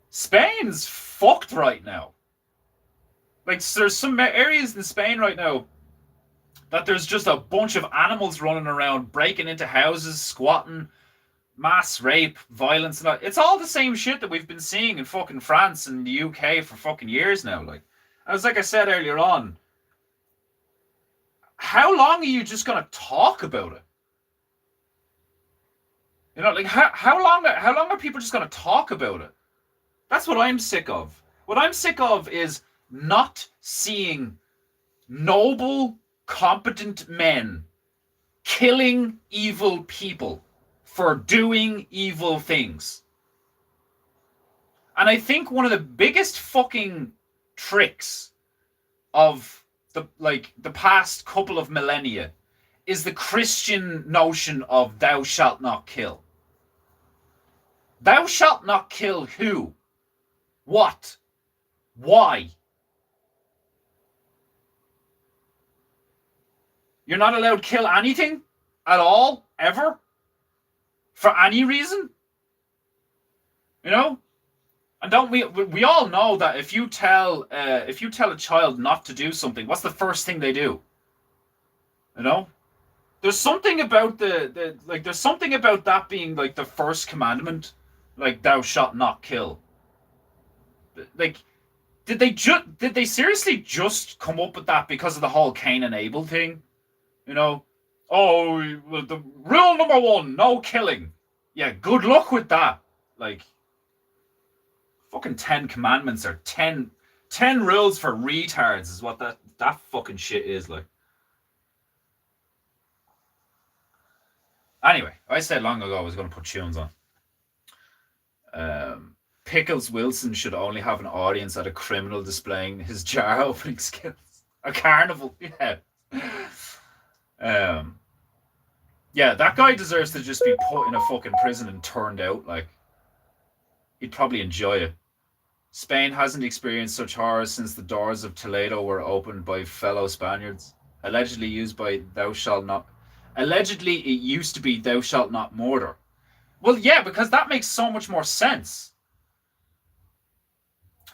Spain's fucked right now. Like, there's some areas in Spain right now that there's just a bunch of animals running around, breaking into houses, squatting, mass rape, violence, and all. It's all the same shit that we've been seeing in fucking France and the UK for fucking years now. Like, as like I said earlier on, how long are you just going to talk about it? You know, like, how long are people just going to talk about it? That's what I'm sick of. What I'm sick of is not seeing noble, competent men killing evil people for doing evil things. And I think one of the biggest fucking tricks of the past couple of millennia is the Christian notion of thou shalt not kill. Thou shalt not kill who? What? Why? You're not allowed to kill anything at all, ever, for any reason? You know? And don't we all know that if you tell a child not to do something, what's the first thing they do? You know? There's something about there's something about that being like the first commandment, like thou shalt not kill. Like, did they seriously just come up with that because of the whole Cain and Abel thing? You know? Oh, the rule number 1, no killing. Yeah, good luck with that. Like, fucking 10 commandments or 10 rules for retards is what that fucking shit is like. Anyway, I said long ago I was going to put tunes on. Pickles Wilson should only have an audience at a criminal displaying his jar opening skills. A carnival, yeah. Yeah, that guy deserves to just be put in a fucking prison and turned out. Like, he'd probably enjoy it. Spain hasn't experienced such horrors since the doors of Toledo were opened by fellow Spaniards. Allegedly used by thou shalt not. Allegedly, it used to be thou shalt not murder. Well, yeah, because that makes so much more sense.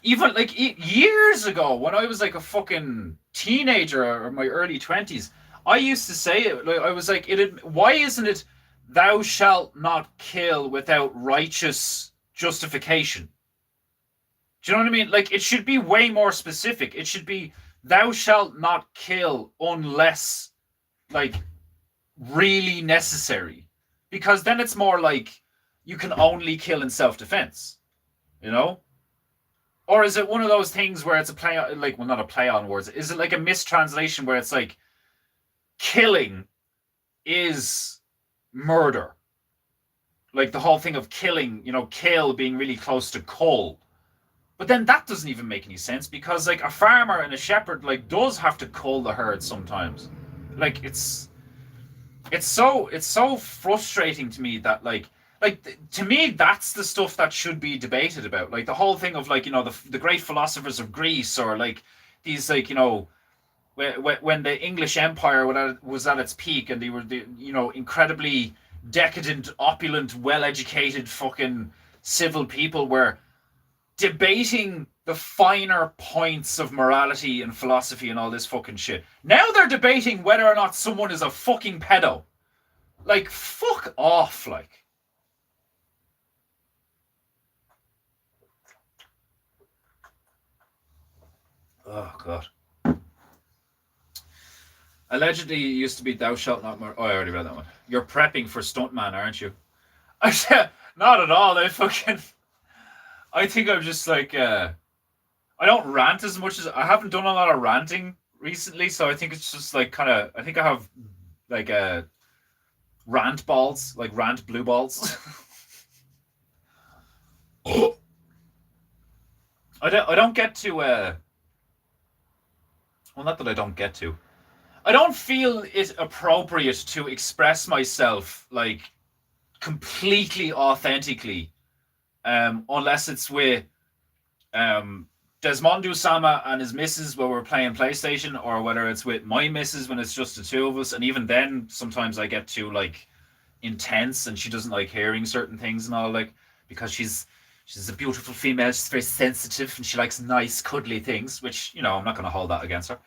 Even like years ago, when I was like a fucking teenager or my early 20s, I used to say it. Like, I was like, why isn't it thou shalt not kill without righteous justification. Do you know what I mean? Like, it should be way more specific. It should be, thou shalt not kill unless, like, really necessary. Because then it's more like you can only kill in self-defense, you know? Or is it one of those things where it's a play, like, well, not a play on words. Is it like a mistranslation where it's like killing is murder? Like the whole thing of killing, you know, kill being really close to cull. But then that doesn't even make any sense because, like, a farmer and a shepherd, like, does have to cull the herd sometimes. Like, it's so frustrating to me that, like, to me, that's the stuff that should be debated about. Like, the whole thing of, like, you know, the great philosophers of Greece, or like these, like, you know, when the English Empire was at its peak and they were the, you know, incredibly decadent, opulent, well-educated fucking civil people were debating the finer points of morality and philosophy and all this fucking shit. Now they're debating whether or not someone is a fucking pedo. Like, fuck off, like. Oh, God. Allegedly, it used to be thou shalt not murder. Oh, I already read that one. You're prepping for stuntman, aren't you? Not at all. I think I'm just like, I don't rant as much as, I haven't done a lot of ranting recently, so I think it's just like kind of, I think I have like rant balls, like rant blue balls. I don't get to, well, not that I don't get to. I don't feel it appropriate to express myself like completely authentically, unless it's with Desmondu Sama and his missus when we're playing PlayStation, or whether it's with my missus when it's just the two of us. And even then, sometimes I get too like intense, and she doesn't like hearing certain things and all, like, because she's a beautiful female. She's very sensitive and she likes nice, cuddly things, which, you know, I'm not going to hold that against her.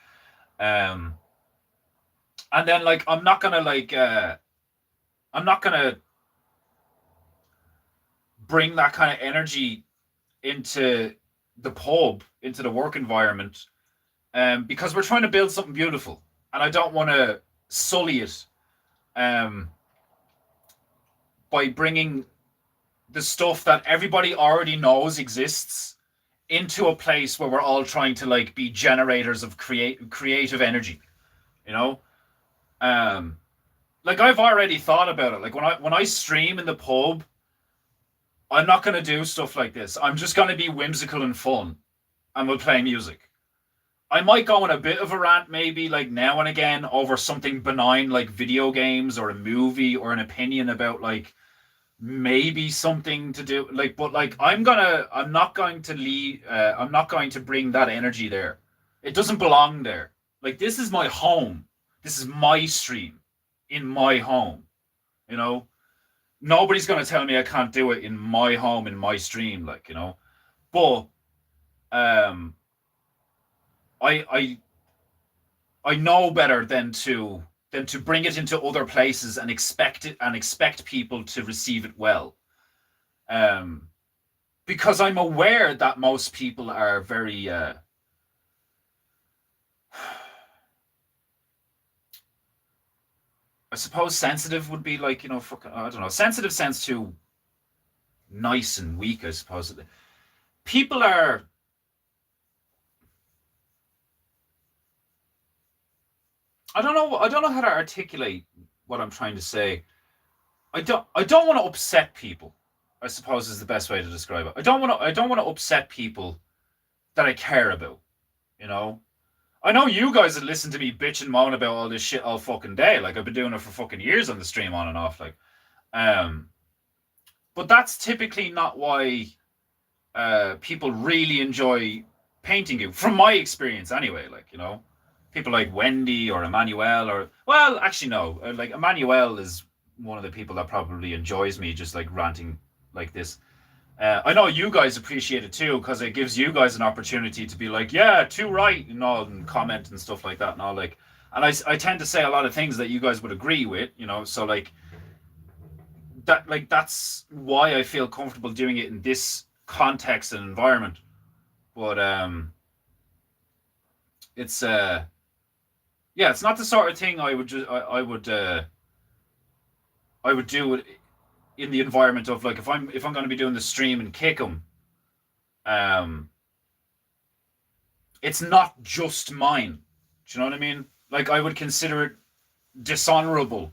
And then, like, I'm not gonna bring that kind of energy into the pub, into the work environment, because we're trying to build something beautiful, and I don't want to sully it by bringing the stuff that everybody already knows exists into a place where we're all trying to, like, be generators of creative energy, you know. Like, I've already thought about it. Like, when I stream in the pub, I'm not going to do stuff like this. I'm just going to be whimsical and fun, and we'll play music. I might go on a bit of a rant, maybe, like, now and again, over something benign like video games or a movie or an opinion about, like, maybe something to do, like, but, like, I'm not going to bring that energy there. It doesn't belong there. Like, this is my home. This is my stream in my home, you know. Nobody's going to tell me I can't do it in my home, in my stream, like, you know. But I know better than to bring it into other places and expect people to receive it well. Because I'm aware that most people are very I suppose sensitive would be, like, you know, fucking, I don't know. Sensitive sounds too nice and weak, I suppose. People are, I don't know how to articulate what I'm trying to say. I don't want to upset people, I suppose, is the best way to describe it. I don't want to upset people that I care about, you know. I know you guys that listen to me bitch and moan about all this shit all fucking day. Like, I've been doing it for fucking years on the stream, on and off. Like, but that's typically not why people really enjoy painting you, from my experience anyway. Like, you know, people like Wendy or Emmanuel, or, well, actually no, like, Emmanuel is one of the people that probably enjoys me just, like, ranting like this. I know you guys appreciate it too, because it gives you guys an opportunity to be like, yeah, too right, you know, and comment and stuff like that and all, like. And I tend to say a lot of things that you guys would agree with, you know. So, like, that's why I feel comfortable doing it in this context and environment. But it's yeah, it's not the sort of thing I would just I would do it in the environment of like if I'm going to be doing the stream and kick 'em, um, it's not just mine. Do you know what I mean? Like I would consider it dishonorable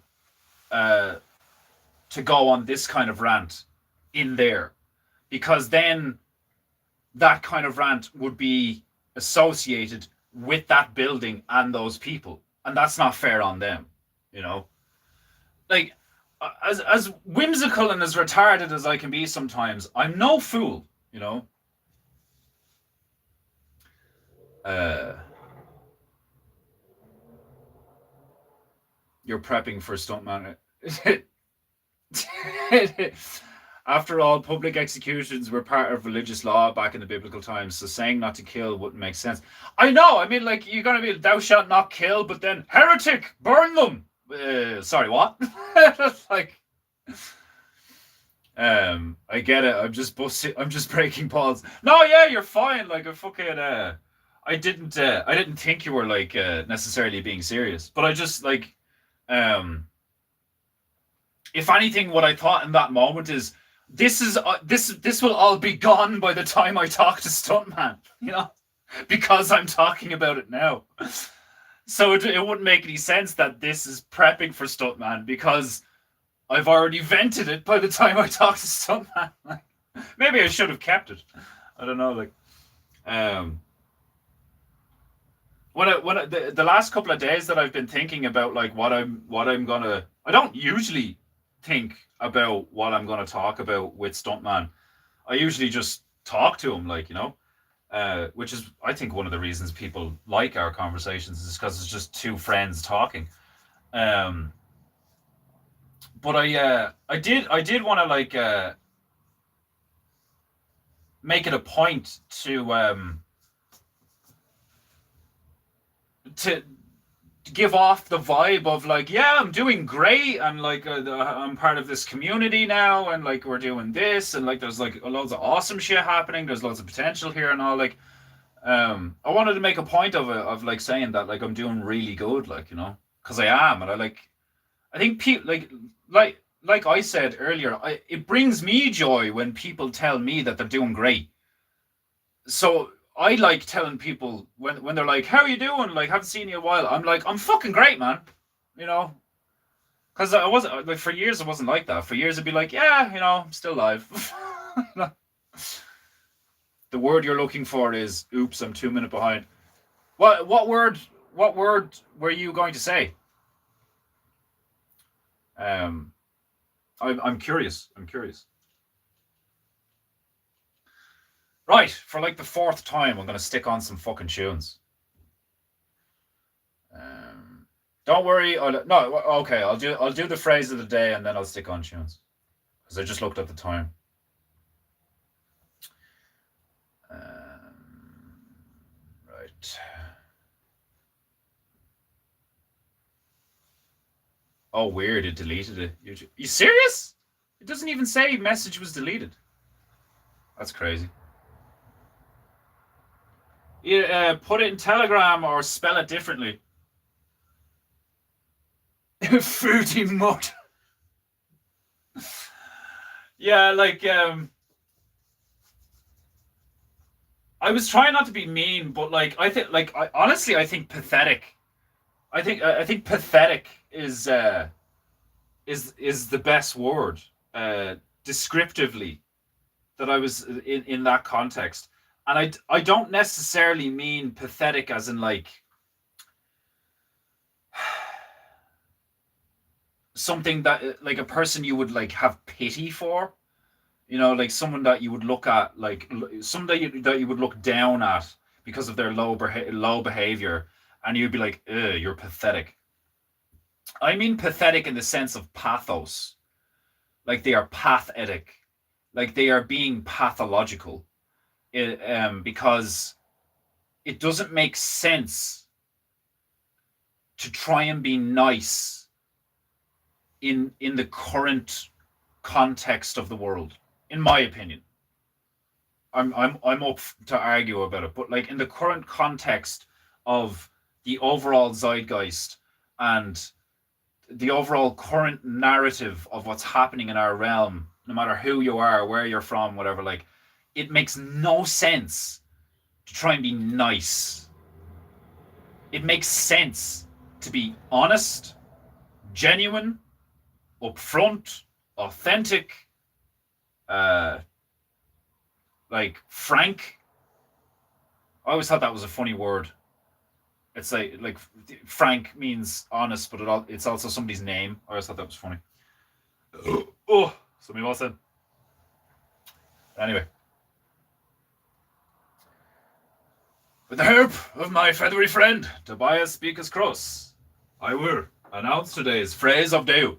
uh, to go on this kind of rant in there, because then that kind of rant would be associated with that building and those people, and that's not fair on them. You know, like as whimsical and as retarded as I can be sometimes, I'm no fool. You know. Uh, you're prepping for stuntman. After all, public executions were part of religious law back in the biblical times, so saying not to kill wouldn't make sense. I know. I mean, like, you're gonna be thou shalt not kill, but then heretic, burn them. Sorry, what? Like, I get it. I'm just busting. I'm just breaking balls. No, yeah, you're fine. Like, I didn't think you were like necessarily being serious, but I just like, if anything, what I thought in that moment is this will all be gone by the time I talk to Stuntman, you know, because I'm talking about it now. So it wouldn't make any sense that this is prepping for Stuntman because I've already vented it by the time I talk to Stuntman. Like, maybe I should have kept it. I don't know. Like, the last couple of days that I've been thinking about like what I'm gonna. I don't usually think about what I'm gonna talk about with Stuntman. I usually just talk to him, like, you know, which is I think one of the reasons people like our conversations is because it's just two friends talking. But I did want to like make it a point to give off the vibe of like, yeah, I'm doing great, and like I'm part of this community now, and like we're doing this, and like there's like loads of awesome shit happening. There's loads of potential here and all. Like, I wanted to make a point of it, of like saying that like I'm doing really good, like, you know, because I am, and I think people like I said earlier, it brings me joy when people tell me that they're doing great. So I like telling people when they're like, "How are you doing? Like, haven't seen you in a while." I'm like, "I'm fucking great, man." You know, because I wasn't like for years. I wasn't like that. For years, I'd be like, "Yeah, you know, I'm still alive." The word you're looking for is, "Oops, I'm 2 minutes behind." What word? What word were you going to say? I'm curious. I'm curious. Right, for like the fourth time, I'm gonna stick on some fucking tunes. Don't worry. No, okay. I'll do the phrase of the day and then I'll stick on tunes because I just looked at the time. Right. Oh, weird. It deleted it. You serious? It doesn't even say message was deleted. That's crazy. Yeah, put it in Telegram or spell it differently. Fruity mud. Yeah, like I was trying not to be mean, but like I think, like, honestly, I think pathetic. I think pathetic is the best word descriptively that I was in that context, and I don't necessarily mean pathetic as in like something that like a person you would like have pity for, you know, like someone that you would look at, like somebody that you would look down at because of their low behavior, and you'd be like, "Ugh, you're pathetic." I mean pathetic in the sense of pathos, like they are pathetic, like they are being pathological, because it doesn't make sense to try and be nice in the current context of the world, in my opinion. I'm up to argue about it, but like in the current context of the overall zeitgeist and the overall current narrative of what's happening in our realm, no matter who you are, where you're from, whatever, like, it makes no sense to try and be nice. It makes sense to be honest, genuine, upfront, authentic, like frank. I always thought that was a funny word. It's like frank means honest, but it's also somebody's name. I always thought that was funny. Oh, somebody else said. Anyway. With the help of my feathery friend, Tobias Beakus Cross, I will announce today's phrase of day. With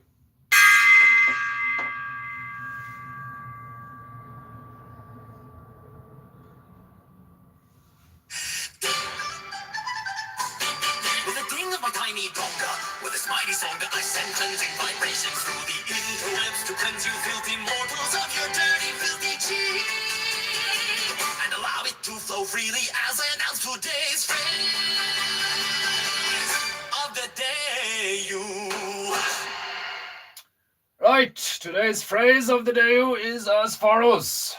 a ding of my tiny donga, with this mighty song that I send cleansing vibrations through the interwebs to cleanse you filthy mortals of your dirty, filthy cheek. And allow it to flow freely as I announce today's phrase of the day. Right, today's phrase of the day is as follows.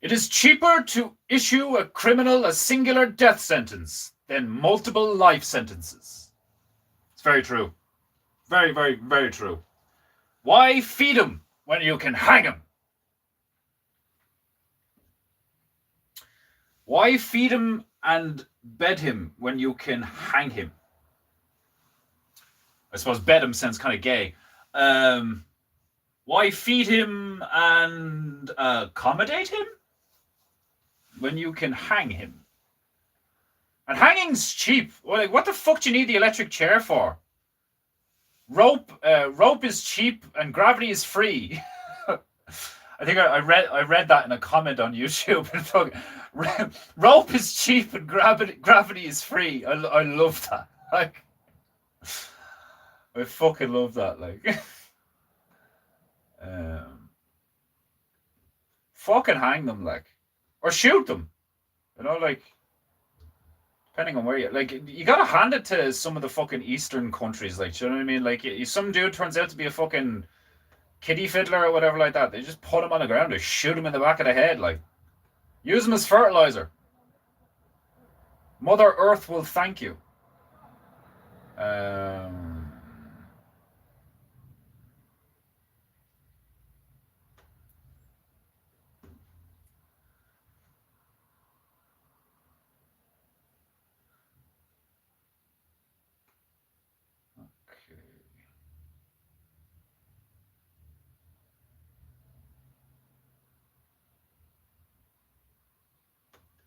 It is cheaper to issue a criminal a singular death sentence than multiple life sentences. It's very true. Very, very, very true. Why feed him when you can hang him? Why feed him and bed him when you can hang him? I suppose bed him sounds kind of gay. Why feed him and accommodate him when you can hang him? And hanging's cheap. Like, what the fuck do you need the electric chair for? Rope is cheap and gravity is free. I think I read that in a comment on YouTube. Rope is cheap and gravity is free. I love that. Like, I fucking love that. Like, fucking hang them, like, or shoot them. You know, like, depending on where you gotta hand it to some of the fucking Eastern countries. Like, do you know what I mean? Like, some dude turns out to be a fucking kiddie fiddler or whatever like that. They just put him on the ground, they shoot him in the back of the head, like, use him as fertilizer. Mother Earth will thank you.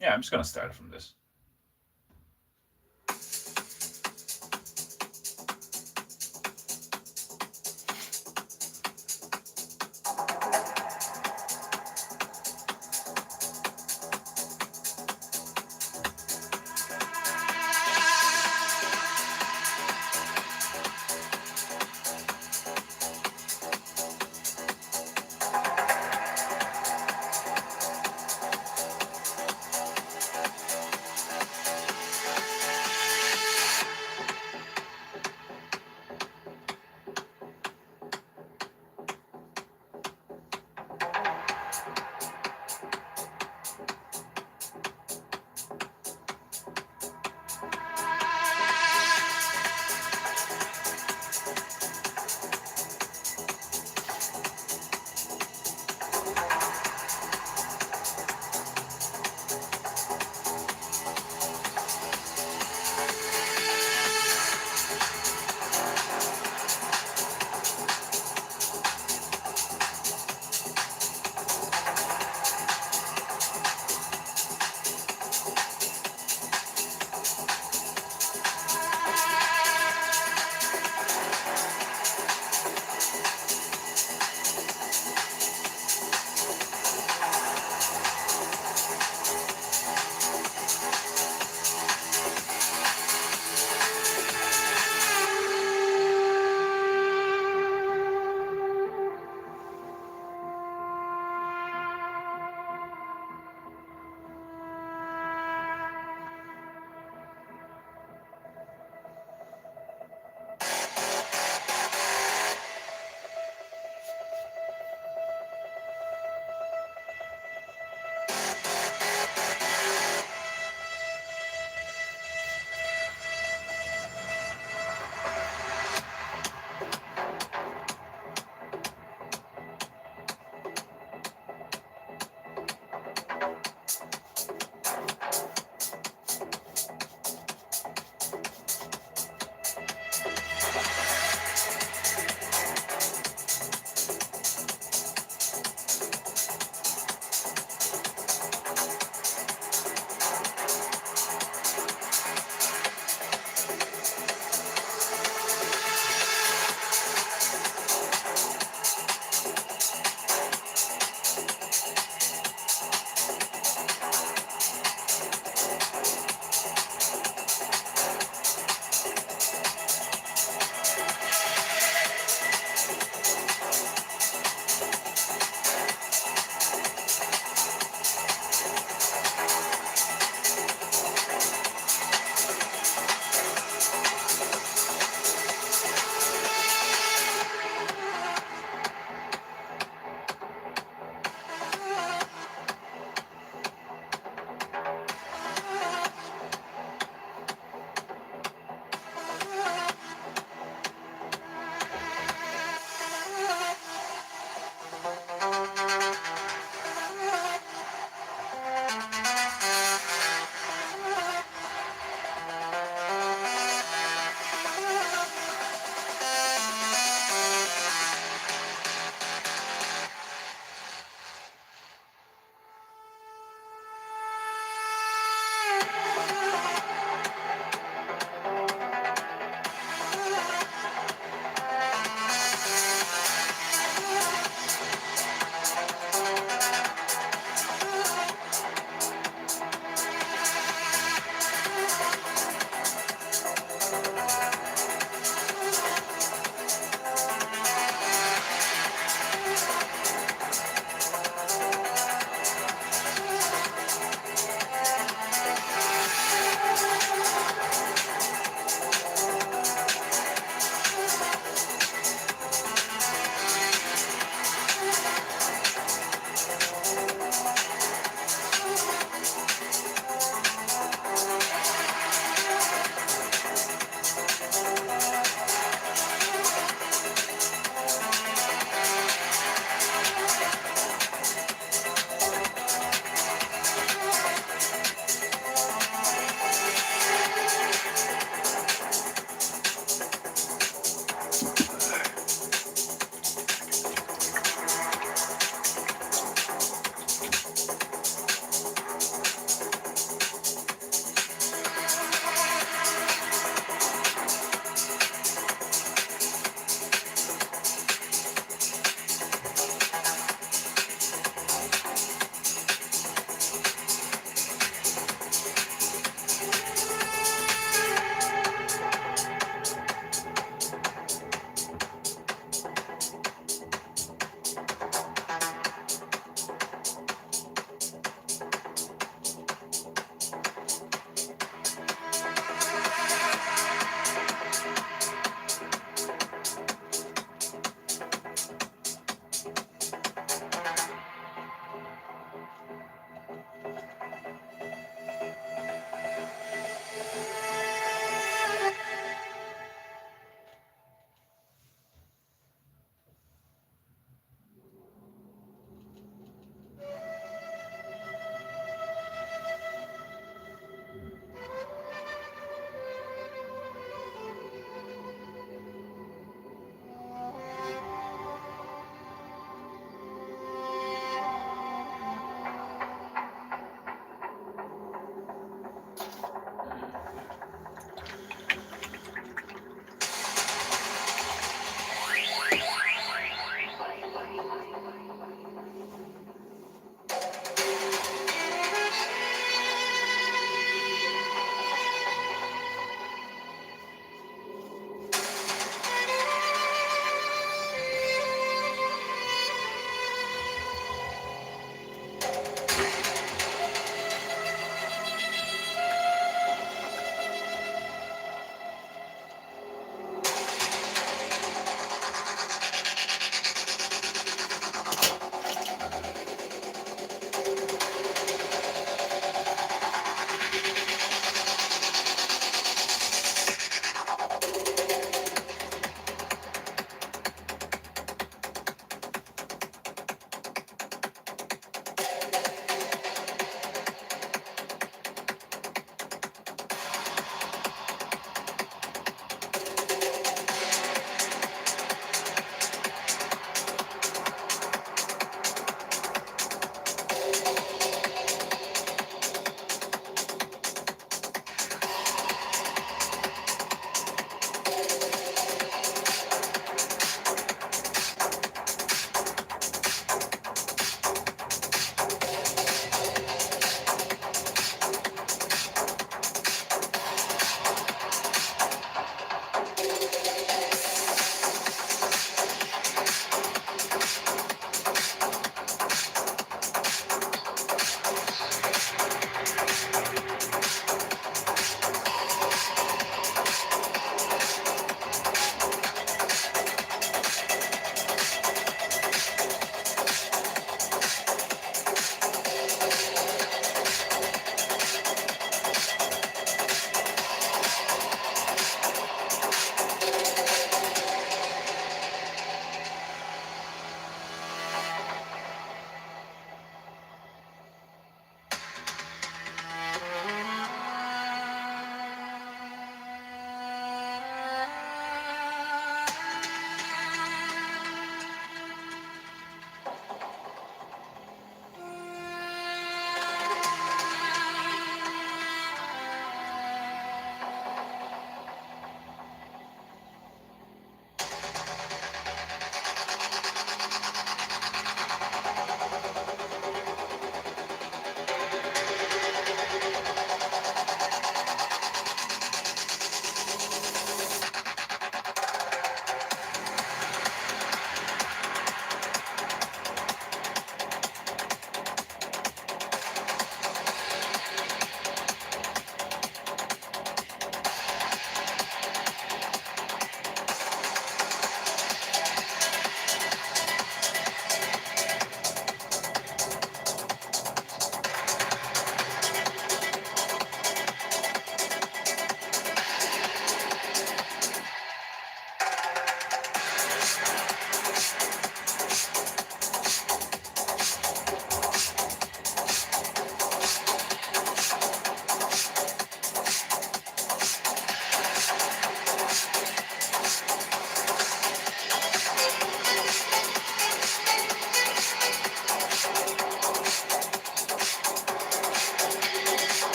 Yeah, I'm just going to start from this.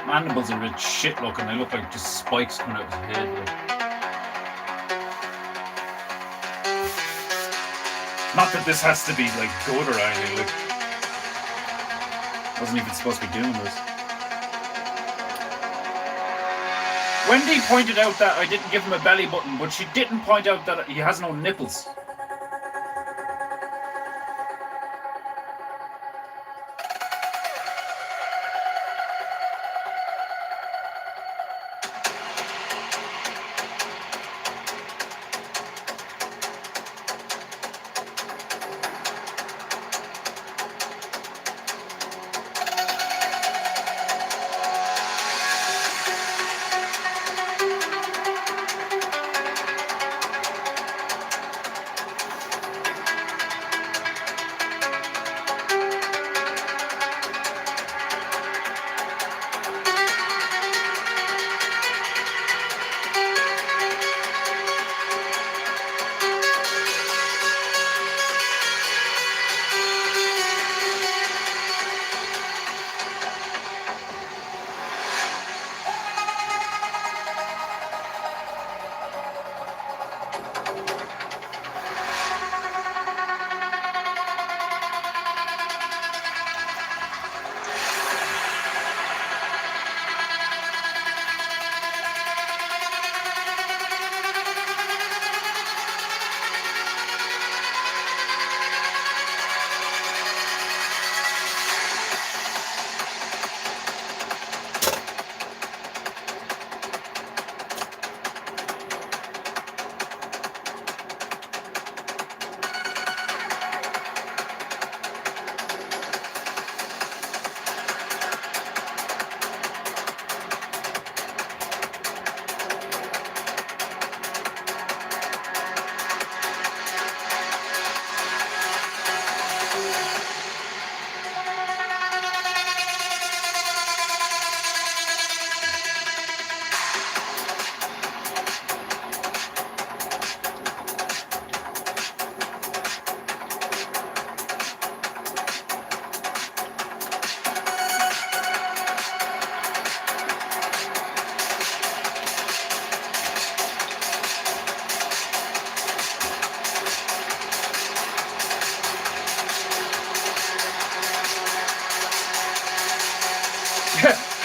Mandibles are a bit shit looking. They look like just spikes coming out of his head. Like. Not that this has to be like good or anything. Like, wasn't even supposed to be doing this. Wendy pointed out that I didn't give him a belly button, but she didn't point out that he has no nipples.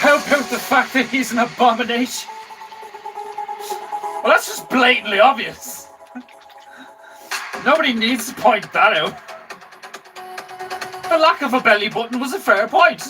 How about the fact that he's an abomination? Well, that's just blatantly obvious. Nobody needs to point that out. The lack of a belly button was a fair point.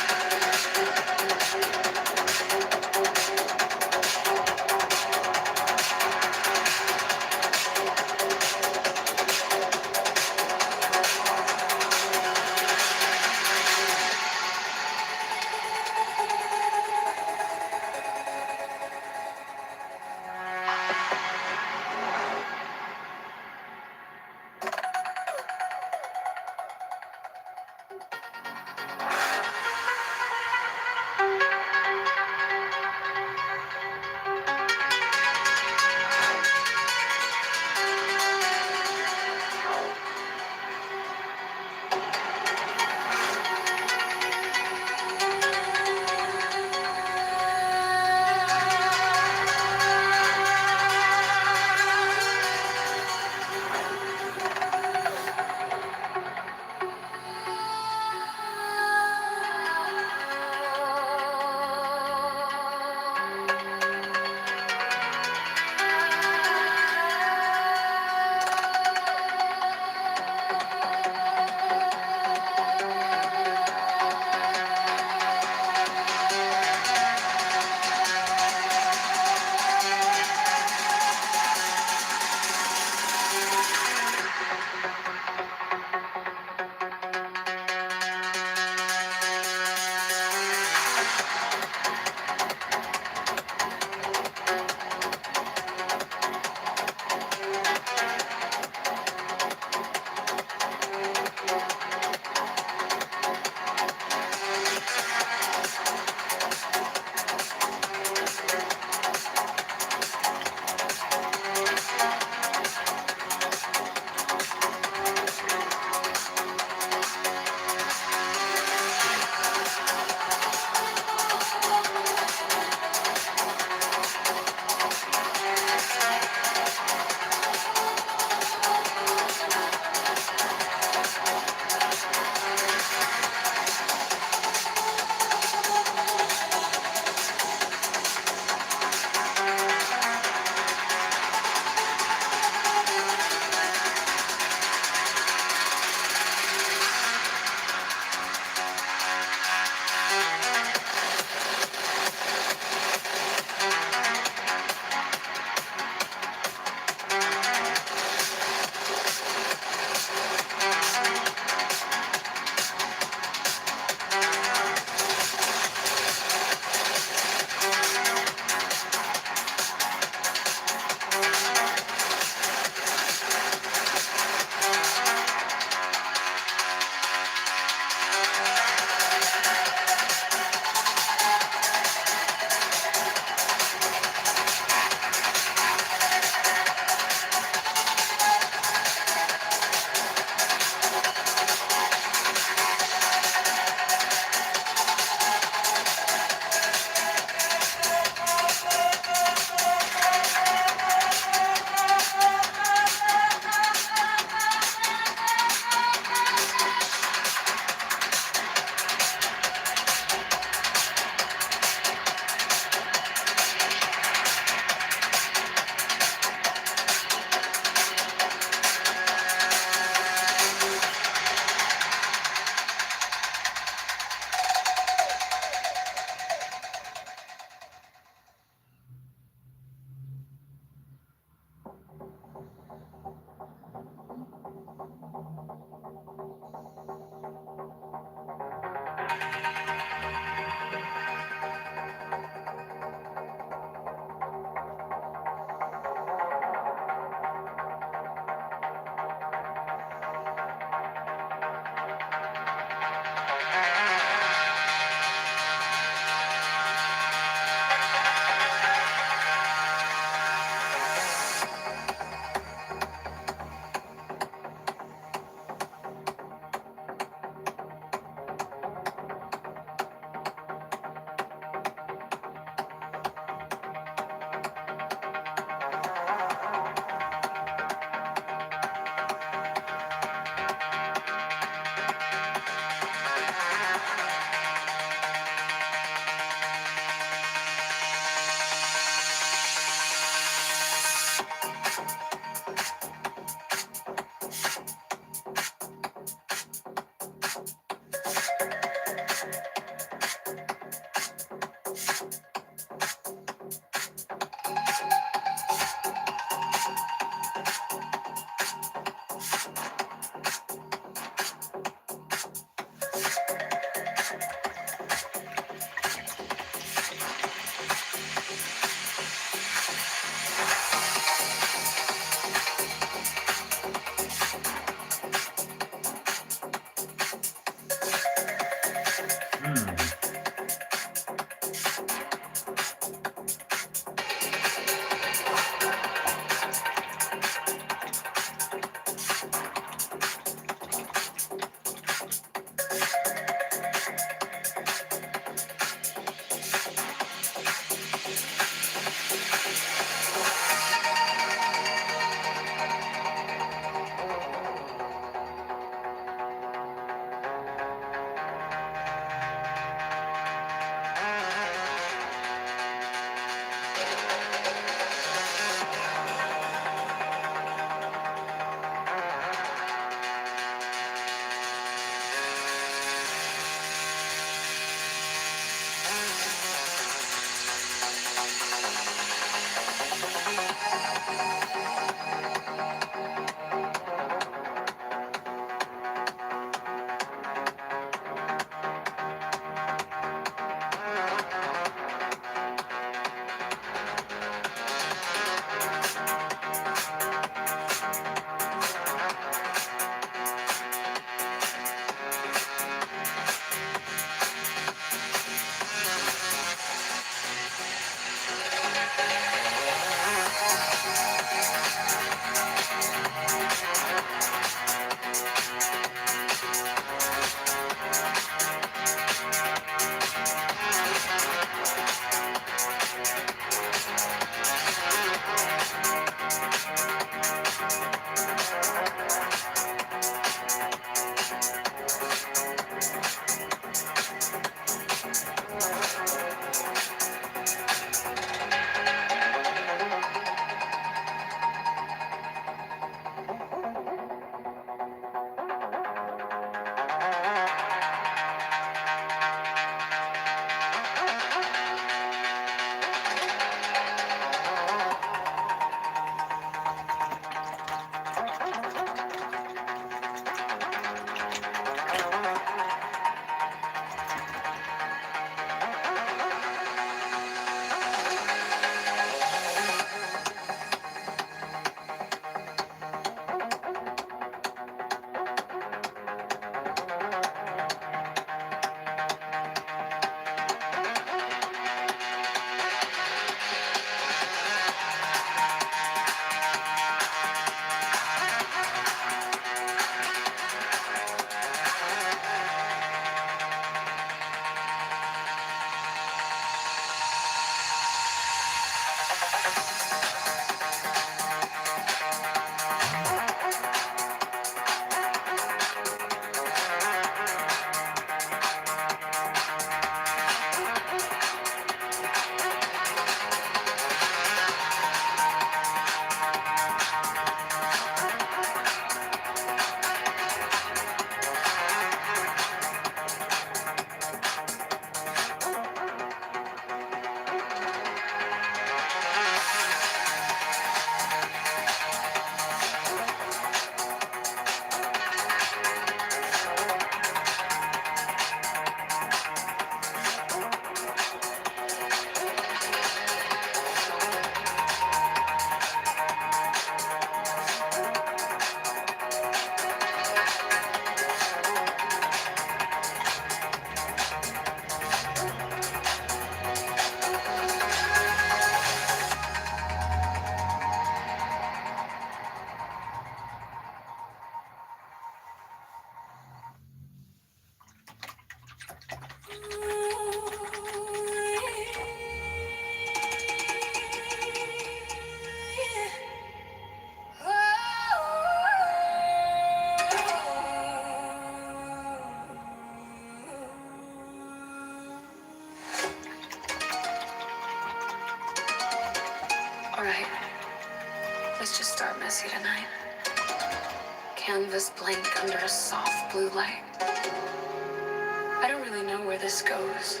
canvas blank under a soft blue light. I don't really know where this goes,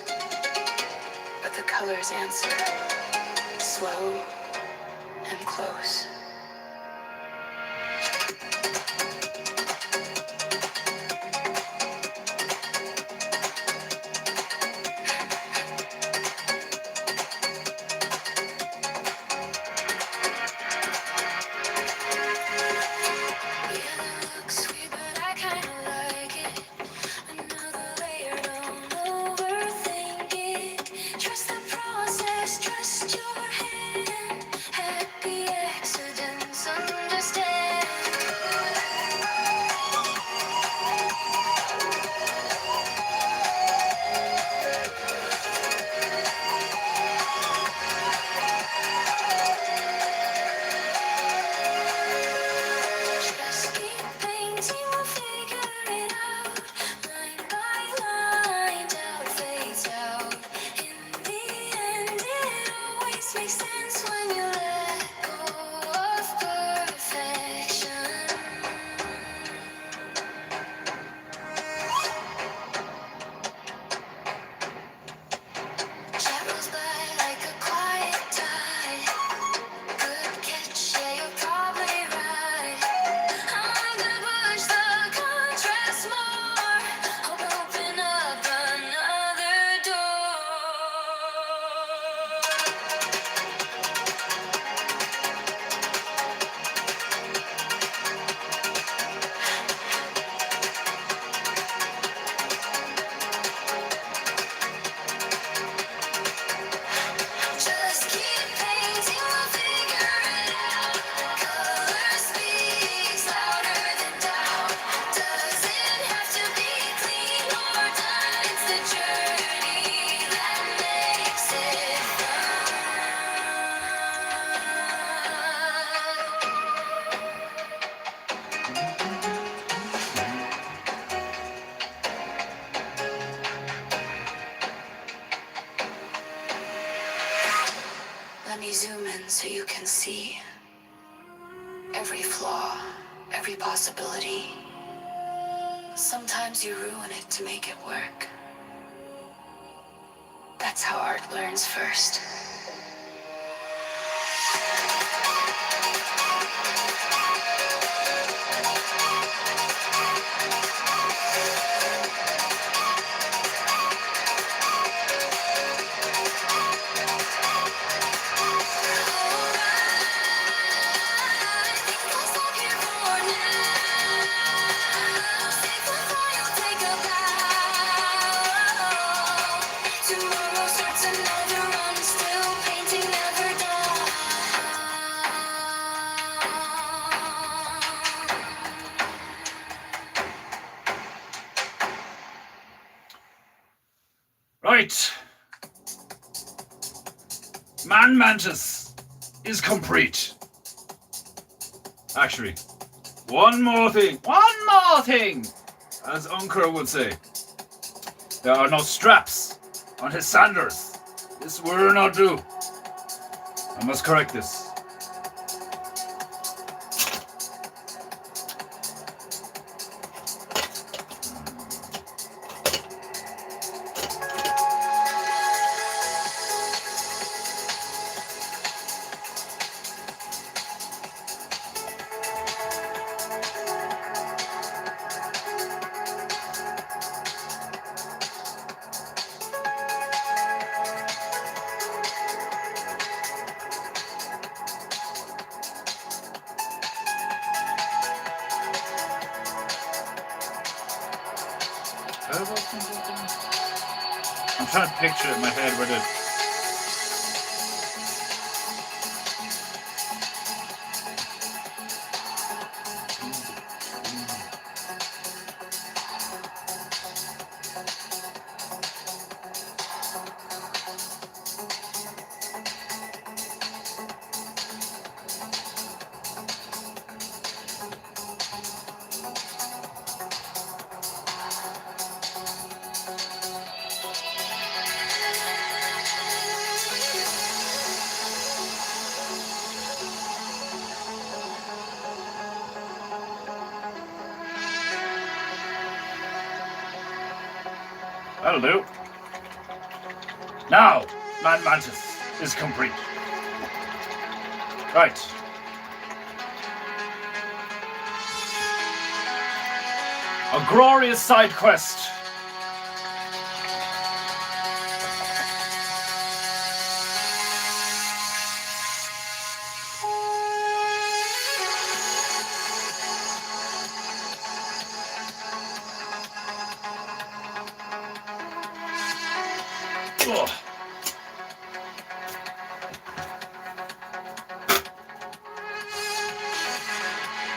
but the colors answer, slow and close. Let me zoom in so you can see every flaw, every possibility. Sometimes you ruin it to make it work. That's how art learns first. Right. Man Mantis is complete. Actually, one more thing. One more thing! As Unkar would say. There are no straps on his sanders. This will not do. I must correct this. I'm trying to picture it in my head where the That'll do. Now, Man Mantis is complete. Right. A glorious side quest. Ugh.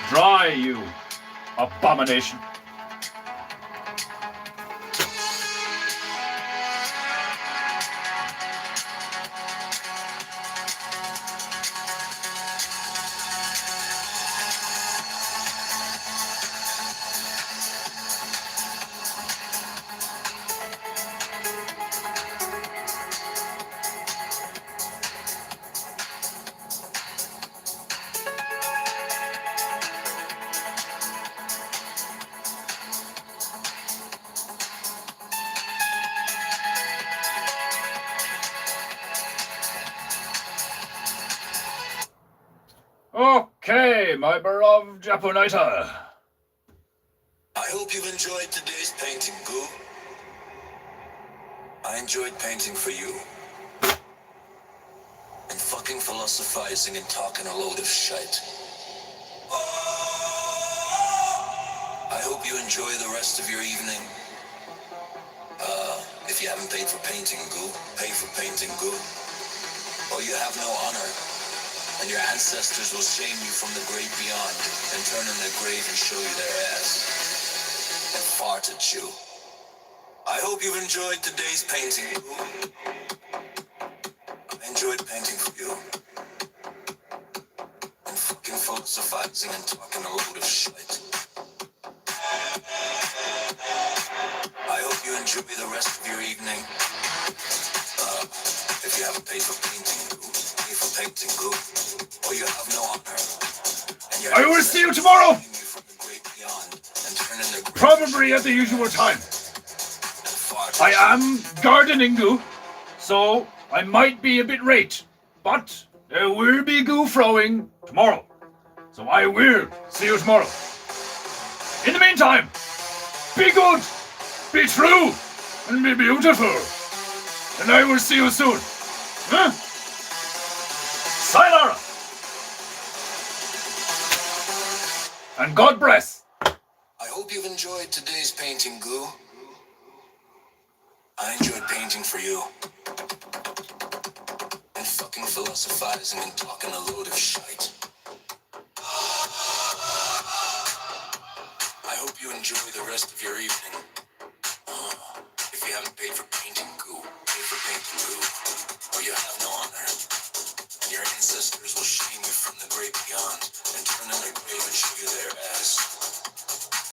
Dry, you abomination. Okay, my beloved Japonita. I hope you've enjoyed today's painting, Goo. I enjoyed painting for you. And fucking philosophizing and talking a load of shite. I hope you enjoy the rest of your evening. If you haven't paid for painting, Goo, pay for painting, Goo. Or you have no honor. And your ancestors will shame you from the great beyond and turn in their grave and show you their ass. And fart at you. I hope you've enjoyed today's painting. I enjoyed painting for you. And fucking philosophizing and talking a load of shit. I hope you enjoy the rest of your evening. If you haven't paid for painting, pay for painting, Goo. Or you have no honor. And your I will see you tomorrow! shame you from the great beyond and turn in their grave Probably at the usual time. and fart I at you. am gardening goo, so I might be a bit late, but there will be goo throwing tomorrow. So I will see you tomorrow. In the meantime, be good, be true, and be beautiful. And I will see you soon. Huh? Sayonara. And God bless. I hope you've enjoyed today's painting, Goo. I enjoyed painting for you. And fucking philosophizing and talking a load of shite. I hope you enjoy the rest of your evening. If you haven't paid for painting, Goo, pay for painting, Goo. Or you have no honor. And your ancestors will shame you from the great beyond and turn in their grave and show you their ass.